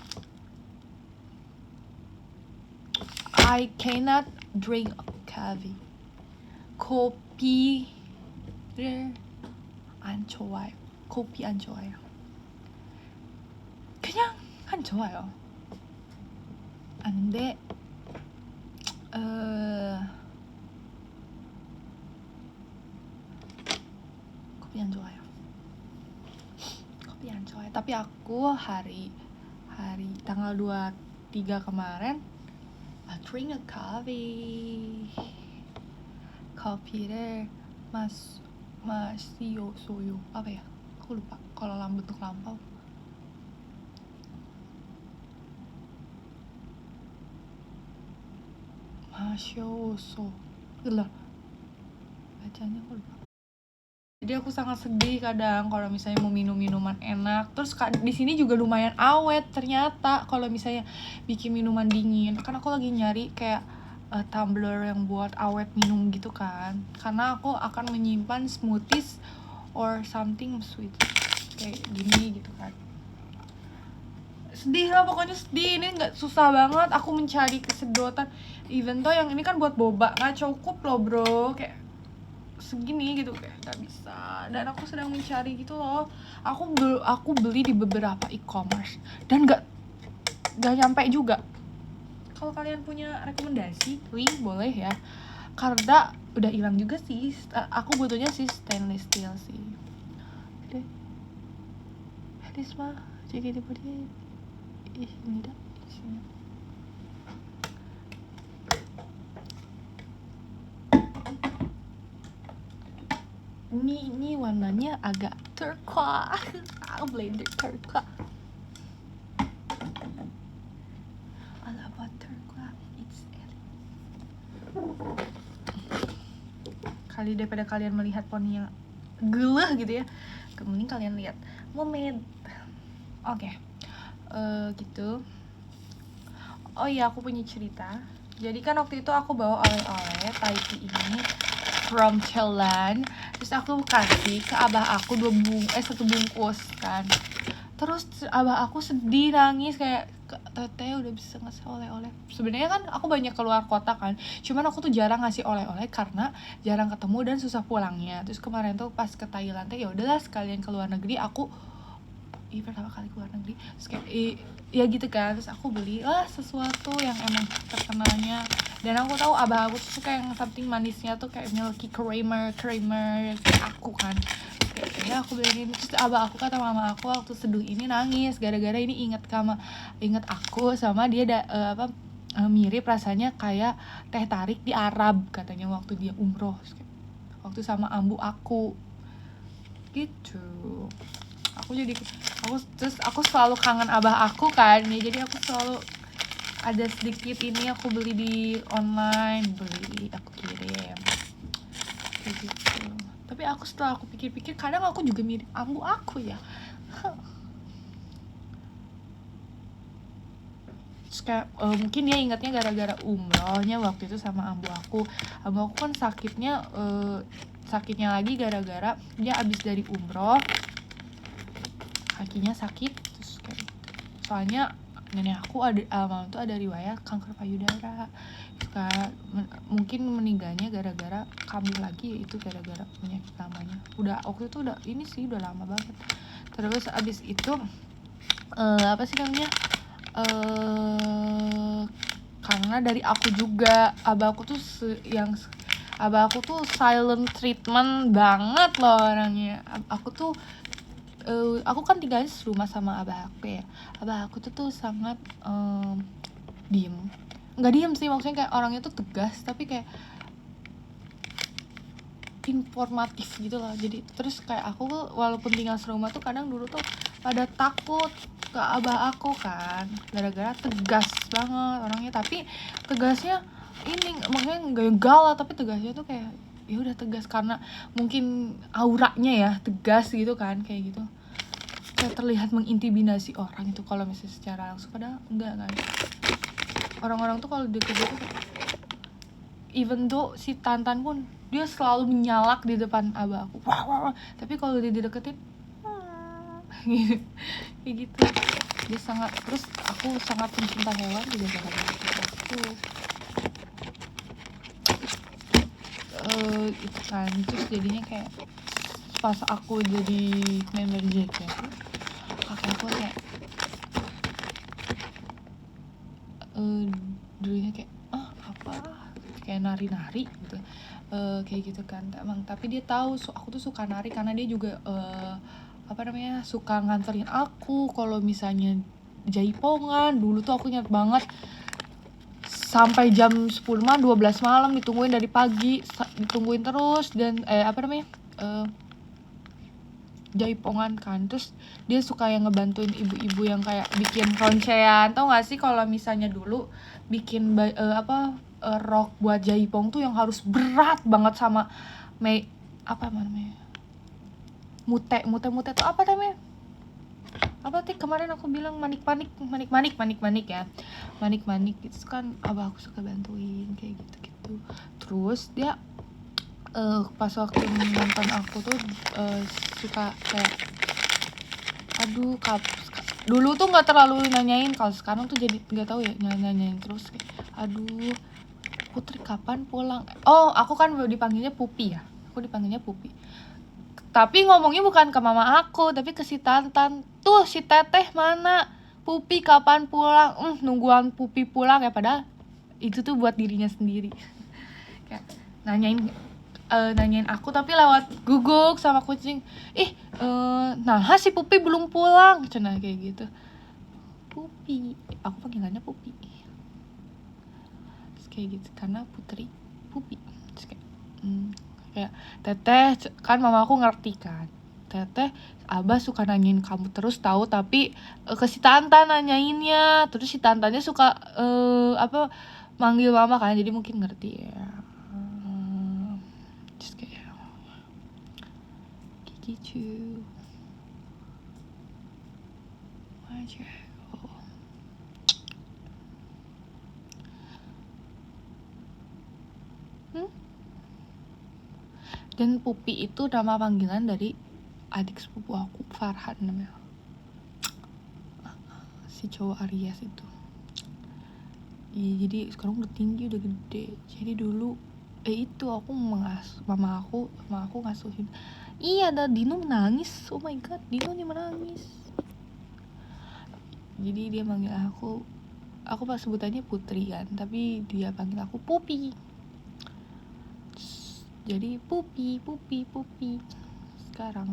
I cannot drink coffee. 커피를 안 좋아요. 커피 안 좋아요. 그냥 안 좋아요. 아는데 커피 안 좋아요. Kopi 안 좋아요. Tapi aku hari tanggal 23 kemarin I drink a coffee. 커피를 마시요소요. apa ya? Aku lupa kalau bentuk lampau. Masioso. Lah. Bacanya aku lupa. Jadi aku sangat sedih kadang kalau misalnya mau minum minuman enak. Terus di sini juga lumayan awet ternyata kalau misalnya bikin minuman dingin. Kan aku lagi nyari kayak tumbler yang buat awet minum gitu kan. Karena aku akan menyimpan smoothies or something sweet kayak gini gitu kan. Sedih lah pokoknya, sedih. Ini nggak, susah banget aku mencari kesedotan. Even though yang ini kan buat boba, nggak cukup loh bro, kayak segini gitu, kayak nggak bisa. Dan aku sedang mencari gitu loh. Aku beli di beberapa e-commerce dan nggak nyampe juga. Kalau kalian punya rekomendasi, link boleh ya. Karena udah hilang juga sih. Aku butuhnya sih stainless steel sih. Oke. Risma, JKT48. Ini dah isinya. Ini warnanya agak turquoise. Blender turquoise. All about turquoise. It's kali daripada kalian melihat poni yang geleh gitu ya, mending kalian lihat Momed. Oke. Gitu. Oh iya, aku punya cerita. Jadi kan waktu itu aku bawa oleh-oleh Taiti ini from Thailand. Terus aku kasih ke abah aku 1 bungkus kan. Terus abah aku sedih, nangis kayak, teteh udah bisa ngasih oleh-oleh. Sebenarnya kan aku banyak keluar kota kan, cuman aku tuh jarang ngasih oleh-oleh karena jarang ketemu dan susah pulangnya. Terus kemarin tuh pas ke Thailand tuh ya udahlah sekalian ke luar negeri, aku pertama kali keluar negeri, terus kayak ya gitu kan. Terus aku belilah sesuatu yang emang terkenalnya, dan aku tahu abah aku tuh suka yang something manisnya tuh kayak milky creamer kayak aku kan. Ya aku beliin. Terus abah aku kata mama aku waktu seduh ini nangis gara-gara ini inget aku sama dia mirip rasanya kayak teh tarik di Arab katanya waktu dia umroh, waktu sama ambu aku gitu. Aku selalu kangen abah aku kan ya, jadi aku selalu ada sedikit ini aku beli di online, aku kirim kayak gitu. Tapi setelah aku pikir-pikir kadang aku juga mirip ambu aku ya. Terus kayak mungkin dia ingatnya gara-gara umrohnya waktu itu sama ambu aku kan sakitnya lagi gara-gara dia abis dari umroh kakinya sakit. Terus kayak soalnya nenek aku malam tuh ada riwayat kanker payudara. Mungkin meninggalnya gara-gara kambuh lagi, yaitu gara-gara penyakit lamanya. Waktu itu udah lama banget. Terus abis itu apa sih namanya, karena dari aku juga, abah aku tuh silent treatment banget loh orangnya. Aku kan tinggalnya serumah sama abah aku ya. Abah aku tuh sangat diem, nggak diem sih, maksudnya kayak orangnya tuh tegas tapi kayak informatif gitu loh. Jadi terus kayak aku walaupun tinggal serumah tuh kadang dulu tuh pada takut ke abah aku kan, gara-gara tegas banget orangnya. Tapi tegasnya ini maksudnya nggak yang galak, tapi tegasnya tuh kayak ya udah tegas karena mungkin auranya ya tegas gitu kan, kayak gitu kayak terlihat mengintimidasi orang itu kalau misalnya secara langsung. Padahal enggak kan, orang-orang tuh kalau deket gitu even though si Tantan pun dia selalu menyalak di depan abah aku, wah. Tapi kalau dia dideketin kayak gitu. Dia terus aku sangat pencinta hewan juga gara-gara aku itu kan. Terus jadinya kayak pas aku jadi member JKT, kakak aku kayak dulunya kayak apa kayak nari-nari gitu, kayak gitu kan emang. Tapi dia tahu aku tuh suka nari karena dia juga suka nganterin aku kalau misalnya jaipongan. Dulu tuh aku ingat banget sampai jam 10 12 malam ditungguin dari pagi, ditungguin terus. Dan jaipongan kan. Terus dia suka yang ngebantuin ibu-ibu yang kayak bikin roncean. Tau gak sih kalau misalnya dulu bikin rok buat jaipong tuh yang harus berat banget sama mute tuh apa namanya? Apa sih kemarin aku bilang manik ya. Manik itu kan abah aku suka bantuin kayak gitu. Terus dia pas waktu nonton aku tuh suka kayak dulu tuh nggak terlalu nanyain, kalau sekarang tuh jadi nggak tahu ya, nanyain terus kayak Putri kapan pulang. Aku kan dipanggilnya Pupi ya, tapi ngomongnya bukan ke mama aku tapi ke si Tantan. Tuh si Teteh mana, Pupi kapan pulang, nungguan Pupi pulang ya. Padahal itu tuh buat dirinya sendiri. Kayak nanyain aku tapi lewat guguk sama kucing. Nah si Pupi belum pulang, cenah kayak gitu. Pupi, aku panggilannya Pupi. Terus kayak gitu karena Putri Pupi. Terus kayak Teteh kan, mama aku ngerti kan. Teteh, abah suka nanyain kamu terus tahu, tapi ke si Tantan nanyainnya. Terus si Tantannya suka manggil mama kan, jadi mungkin ngerti ya. Gitu aja. Dan Pupi itu nama panggilan dari adik sepupu aku, Farhan namanya, si cowok Aries itu. Iya, jadi sekarang udah tinggi, udah gede. Jadi dulu itu aku mama aku ngasuhin. Iya, ada Dino menangis. Oh my god, Dino nih menangis. Jadi dia manggil aku pas sebutannya Putri kan, tapi dia panggil aku Pupi. Jadi Pupi sekarang.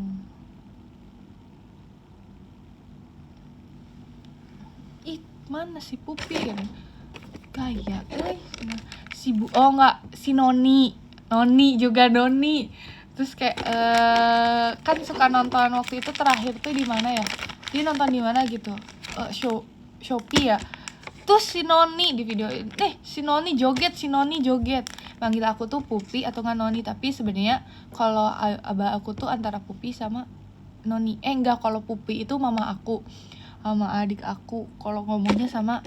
Mana si Pupi kan? Kayak si Noni juga. Terus kayak kan suka nonton waktu itu terakhir tuh di mana ya? Dia nonton di mana gitu? Shopee ya. Terus si Noni di video si Noni joget manggil aku tuh Pupi atau nggak Noni, tapi sebenarnya kalau abah aku tuh antara Pupi sama Noni. Enggak, kalau Pupi itu mama aku sama adik aku, kalau ngomongnya sama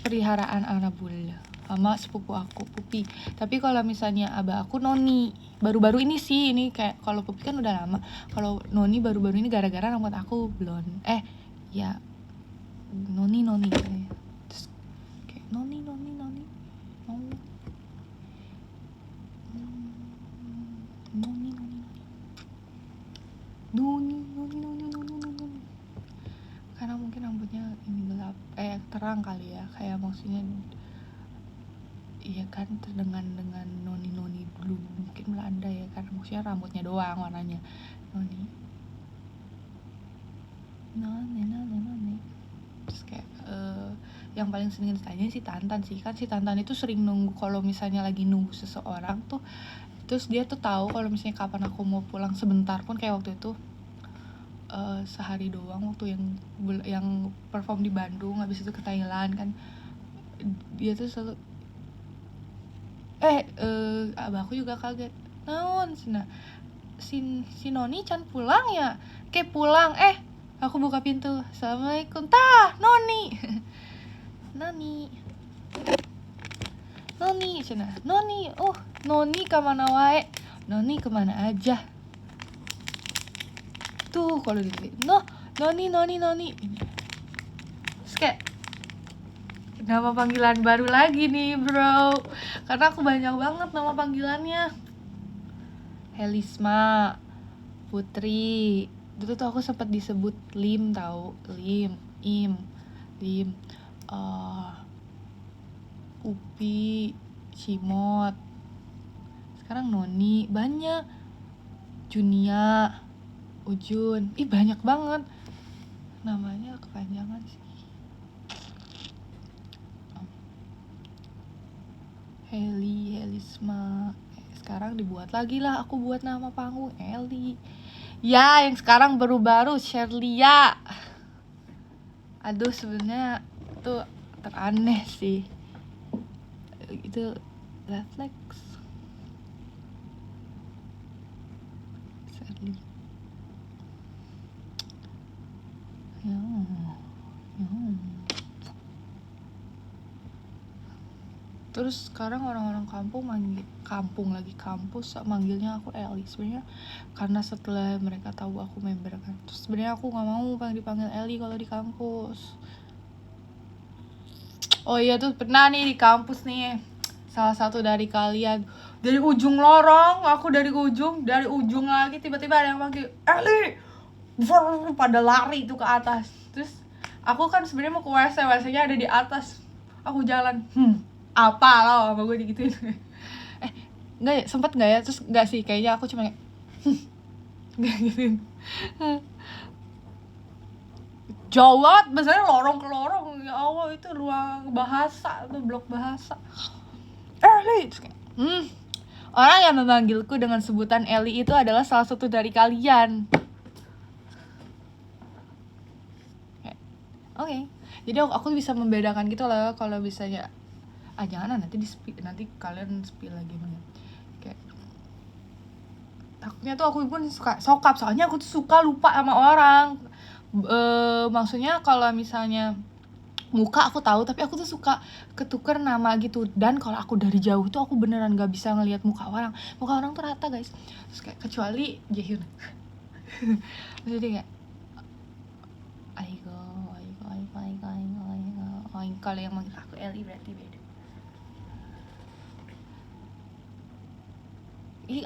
peliharaan Anabul sama sepupu aku Pupi. Tapi kalau misalnya abah aku Noni. Baru-baru ini sih, ini kayak kalau Pupi kan udah lama. Kalau Noni baru-baru ini gara-gara rambut aku blonde. Ya Noni kayak. Terus kayak Noni. Karena mungkin rambutnya ini gelap, terang kali ya, kayak maksudnya iya kan, dengan noni dulu mungkin Belanda ya, karena maksudnya rambutnya doang warnanya noni. Terus kayak yang paling sering ditanya si Tantan sih, kan si Tantan itu sering nunggu kalau misalnya lagi nunggu seseorang tuh, terus dia tuh tahu kalau misalnya kapan aku mau pulang sebentar pun, kayak waktu itu sehari doang waktu yang perform di Bandung, habis itu ke Thailand kan, dia tuh selalu abahku juga kaget, naon si Noni can pulang ya, kayak pulang, aku buka pintu, assalamualaikum, tah Noni cina, Noni kemana wae, Noni kemana aja tuh kalau gitu, Noni. Terus kayak nama panggilan baru lagi nih bro, karena aku banyak banget nama panggilannya. Helisma, Putri, dulu tuh aku sempat disebut Lim, Lim, Upi, Cimot, sekarang Noni, banyak, Junia, Ujun, banyak banget namanya, kepanjangan sih. Helisma, sekarang dibuat lagi lah, aku buat nama panggung Eli. Ya, yang sekarang baru-baru Sherlia. Aduh, sebenarnya tuh teraneh sih. Itu refleks. Sherlia. Terus sekarang orang-orang kampus manggilnya aku Eli. Sebenarnya karena setelah mereka tahu aku member kan, terus sebenarnya aku nggak mau dipanggil Eli kalau di kampus. Oh iya, tuh pernah nih di kampus nih, salah satu dari kalian dari ujung lorong, aku dari ujung lagi, tiba-tiba ada yang panggil Eli, pada lari tuh ke atas. Terus aku kan sebenarnya mau ke WC-nya ada di atas, aku jalan apa lo sama gue digituin. Enggak ya, sempet nggak ya? Terus nggak sih, kayaknya aku cuma nggak gituin. Jauh banget, biasanya lorong ke lorong, ya Allah, itu ruang bahasa, itu blok bahasa. Eli, orang yang memanggilku dengan sebutan Eli itu adalah salah satu dari kalian. Oke. Jadi aku bisa membedakan gitu loh, kalau misalnya jangan nanti kalian spill lagi banget. Kayak takutnya tuh aku pun suka sokap, soalnya aku tuh suka lupa sama orang. Maksudnya kalau misalnya muka aku tahu, tapi aku tuh suka ketuker nama gitu. Dan kalau aku dari jauh tuh aku beneran gak bisa ngelihat muka orang tuh rata guys. Terus kayak kecuali Jaehyun jadi kayak Aigo, kalau yang manggil aku Eli berarti beda.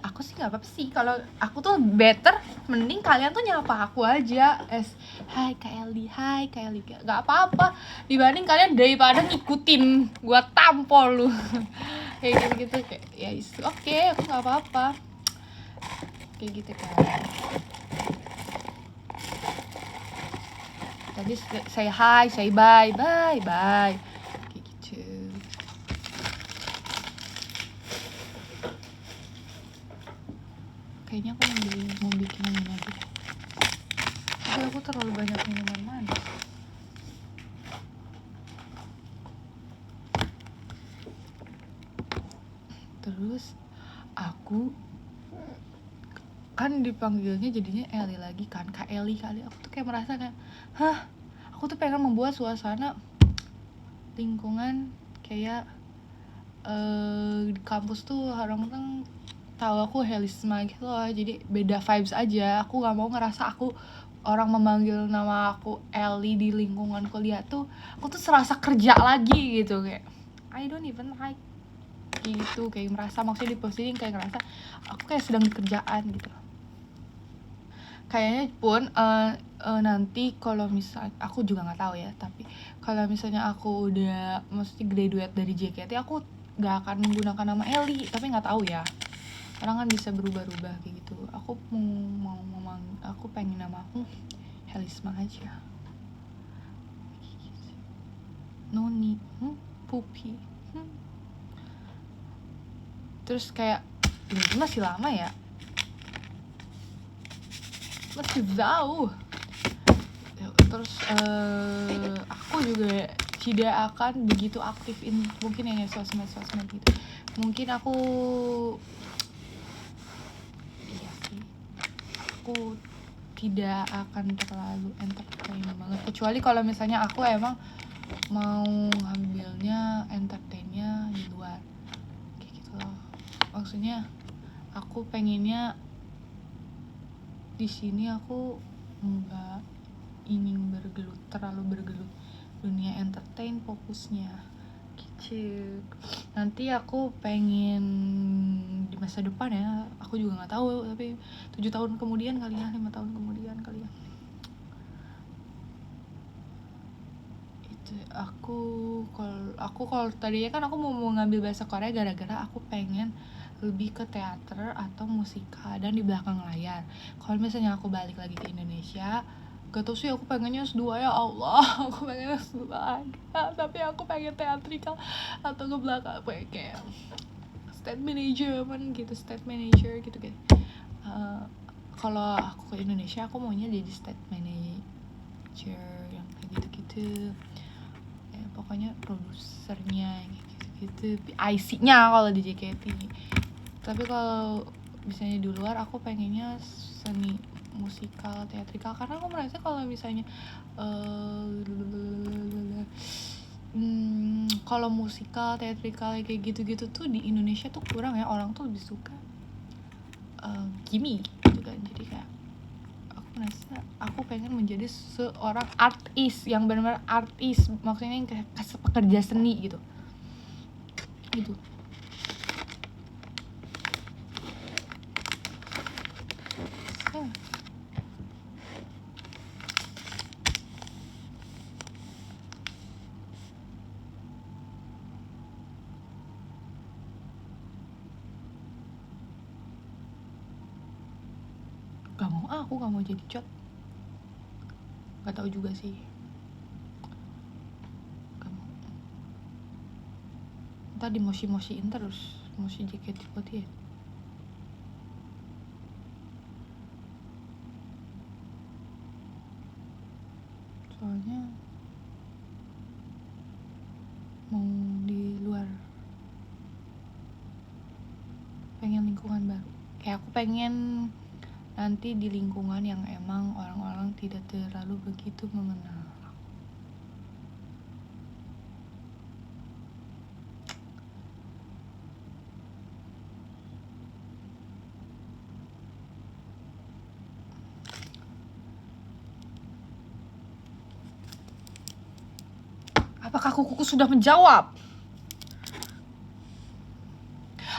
Aku sih nggak apa-apa sih, kalau aku tuh better mending kalian tuh nyapa aku aja hai Kak Eli, nggak apa-apa dibanding kalian daripada ngikutin gua tampol lu kayak gitu kayak ya oke, aku nggak apa-apa kayak gitu kan. Tadi say hi, say bye kayak gitu. Kayaknya aku mau bikin ini aja. Tapi aku terlalu banyak minuman manis. Terus aku kan dipanggilnya jadinya Eli lagi kan, Kak Eli kali. Aku tuh kayak merasa kayak, aku tuh pengen membuat suasana lingkungan kayak di kampus tuh orang-orang tahu aku Helisma gitu loh. Jadi beda vibes aja. Aku nggak mau ngerasa aku orang memanggil nama aku Eli di lingkungan kuliah tuh aku tuh serasa kerja lagi gitu, kayak I don't even like gitu, kayak merasa maksudnya di posting kayak ngerasa aku kayak sedang di kerjaan gitu. Kayaknya pun nanti kalau misalnya aku juga nggak tahu ya, tapi kalau misalnya aku udah mesti graduate dari JKT, aku nggak akan menggunakan nama Eli, tapi nggak tahu ya, orang kan bisa berubah-ubah kayak gitu. Aku aku pengen nama aku Helisma aja. Noni, Pupi. Terus kayak ini masih lama ya, masih jauh. Terus aku juga tidak akan begitu aktif mungkin yang sosmed gitu. Mungkin aku aku tidak akan terlalu entertain banget, kecuali kalau misalnya aku emang mau ngambilnya entertainnya di luar kayak gitu loh. Maksudnya aku pengennya di sini aku nggak ingin terlalu bergelut dunia entertain fokusnya gitu. Nanti aku pengen di masa depan ya, aku juga nggak tahu, tapi 7 tahun kemudian kali ya, 5 tahun kemudian kali ya, itu aku kalau tadinya kan aku mau ngambil bahasa Korea gara-gara aku pengen lebih ke teater atau musikal dan di belakang layar. Kalau misalnya aku balik lagi ke Indonesia, gak tau sih, aku pengennya S2 ya Allah. Aku pengen S2 aja, tapi aku pengen teatrikal atau ke belakang kayak stage management gitu, stage manager gitu kan. Kalau aku ke Indonesia aku maunya jadi stage manager yang kayak gitu-gitu ya, pokoknya produsernya gitu, IC-nya kalau di JKT. Tapi kalau misalnya di luar aku pengennya seni musikal, teatrikal, karena aku merasa kalau misalnya kalau musikal, teatrikal kayak gitu-gitu tuh di Indonesia tuh kurang ya, orang tuh lebih suka gimmick gitu kan. Jadi kayak aku merasa aku pengen menjadi seorang artis yang benar-benar artis, maksudnya yang kayak pekerja seni gitu. Aku gak mau jadi cot, gak tahu juga sih, gak mau. Ntar dimosi-mosiin terus, mosi JKT48. Soalnya mau di luar, pengen lingkungan baru, kayak aku pengen nanti di lingkungan yang emang orang-orang tidak terlalu begitu mengenal. Apakah kukuku sudah menjawab?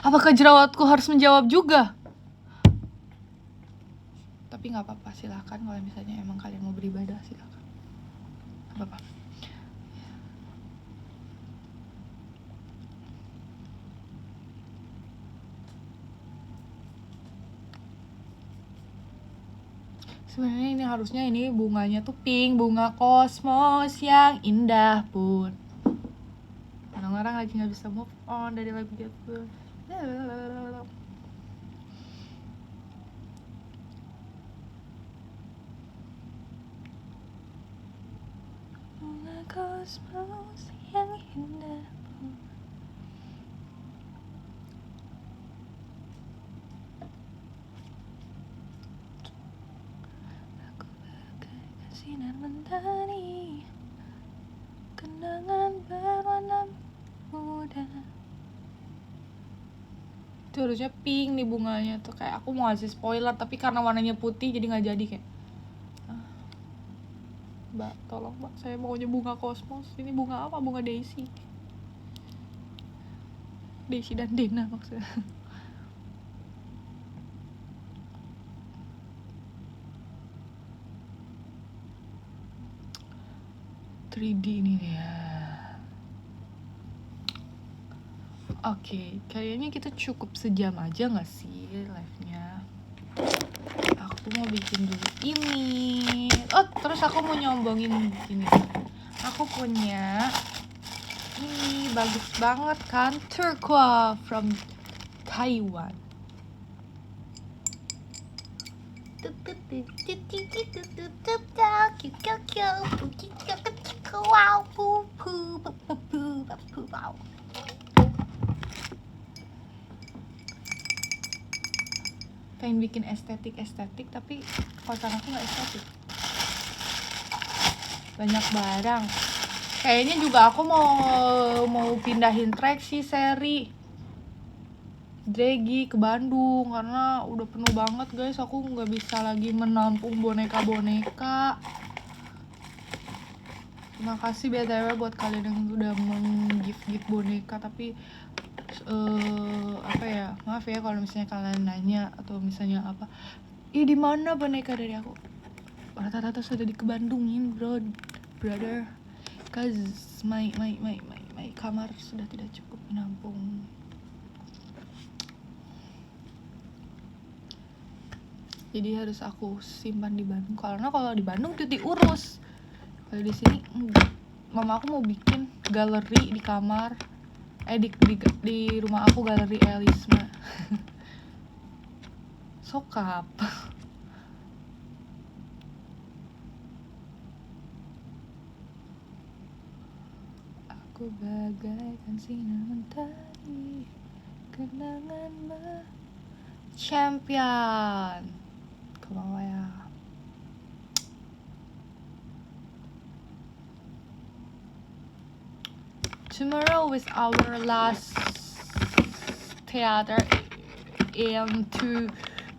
Apakah jerawatku harus menjawab juga? Tapi nggak apa-apa, silakan kalau misalnya emang kalian mau beribadah, silakan, nggak apa-apa. Sebenarnya ini harusnya ini bunganya tuh pink, bunga kosmos yang indah pun. Orang-orang lagi nggak bisa move on dari lagu itu. kosmos yang indah pun. Aku bagaikan sinar mentari, kenangan berwarna muda. Itu harusnya pink nih bunganya tuh, kayak aku mau ngasih spoiler tapi karena warnanya putih jadi nggak jadi kayak. Mbak, tolong mbak, saya maunya bunga kosmos. Ini bunga apa? Bunga Daisy. Daisy dan Dena maksudnya. (3D) ini ya. Oke, kayaknya kita cukup sejam aja gak sih live-nya? Aku mau bikin dulu ini. Oh, terus aku mau nyombongin gini. Aku punya ini, bagus banget kan, turquoise from Taiwan. Pengen bikin estetik tapi kosan aku nggak estetik, banyak barang. Kayaknya juga aku mau pindahin track sih seri Dregi ke Bandung karena udah penuh banget guys. Aku nggak bisa lagi menampung boneka-boneka. Terima kasih BTW buat kalian yang udah meng-gift boneka, tapi apa ya, maaf ya kalau misalnya kalian nanya atau misalnya apa, di mana boneka dari aku, rata-rata sudah di Bandungin brother, cause my kamar sudah tidak cukup menampung. Jadi harus aku simpan di Bandung, karena kalau di Bandung itu diurus. Kalau di sini enggak. Mama aku mau bikin galeri di kamar, di rumah aku, galeri Elisma. Sokap. Aku bagaikan sinar mentari, kenangan champion. Kebawah ya. Tomorrow is our last theater in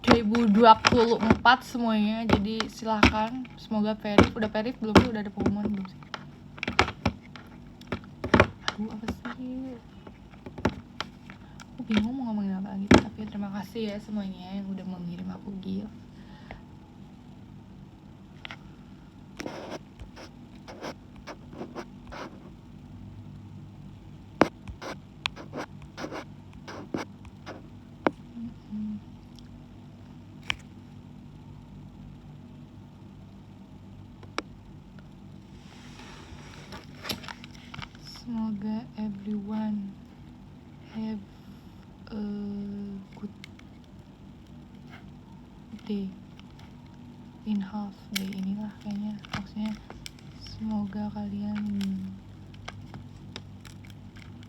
2024 semuanya. Jadi silahkan, semoga perif. Udah perif belum sih? Udah ada pengumuman belum sih? Aduh, apa sih? Aku bingung mau ngomongin apa lagi. Tapi terima kasih ya semuanya yang udah mengirim aku gift. Semoga everyone have a good day. In half day inilah kayaknya, maksudnya semoga kalian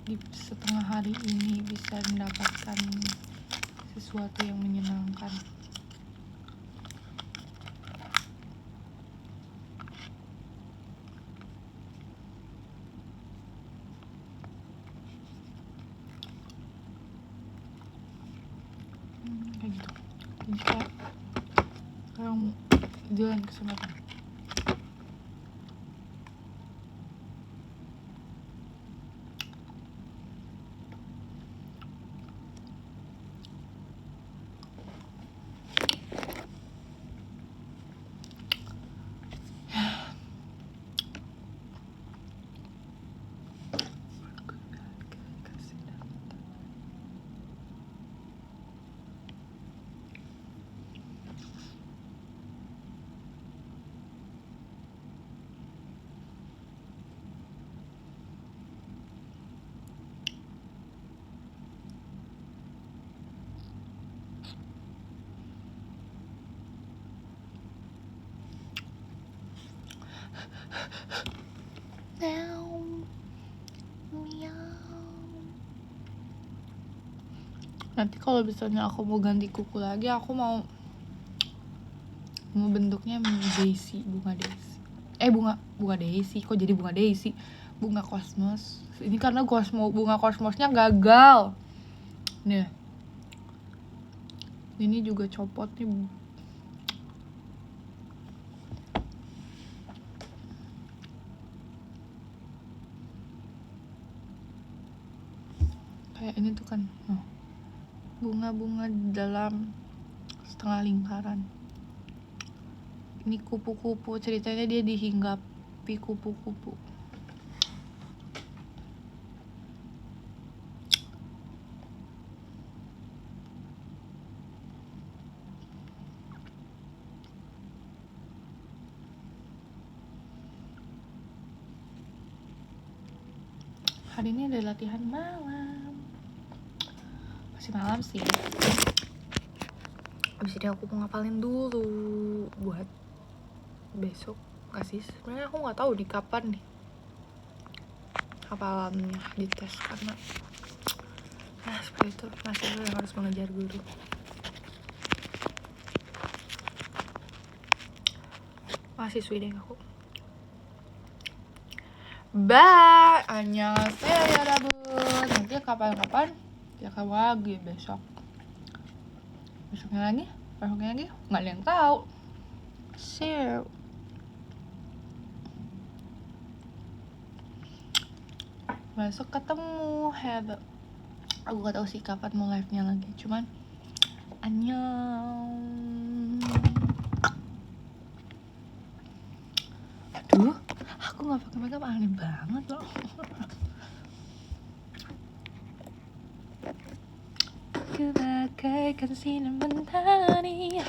di setengah hari ini bisa mendapatkan sesuatu yang menyenangkan. Kayak gitu. Jadi sekarang jalan ke sana. Nanti kalau misalnya aku mau ganti kuku lagi, aku mau bentuknya daisy, bunga daisy. Bunga daisy, kok jadi bunga daisy? Bunga kosmos. Ini karena bunga kosmosnya gagal. Nih. Ini juga copot nih. Kayak ini tuh kan. Bunga-bunga dalam setengah lingkaran. Ini kupu-kupu, ceritanya dia dihinggapi kupu-kupu. Hari ini ada latihan malam. Masih malam sih. Abis ini aku mau ngapalin dulu buat besok. Kasih sebenarnya aku nggak tahu di kapan nih hafalannya dites, karena seperti itu masih yang harus mengejar guru. Mahasiswi deh aku. Bye, annyeonghaseyo 여러분. Nanti kapan-kapan ya kamu lagi besoknya lagi nggak ada yang tahu. See you. Besok ketemu. Aku gak tahu sih kapan mau live-nya lagi, cuman annyeong. Aduh, aku nggak pakai makeup, aneh banget loh. Ku bagaikan sinar mentari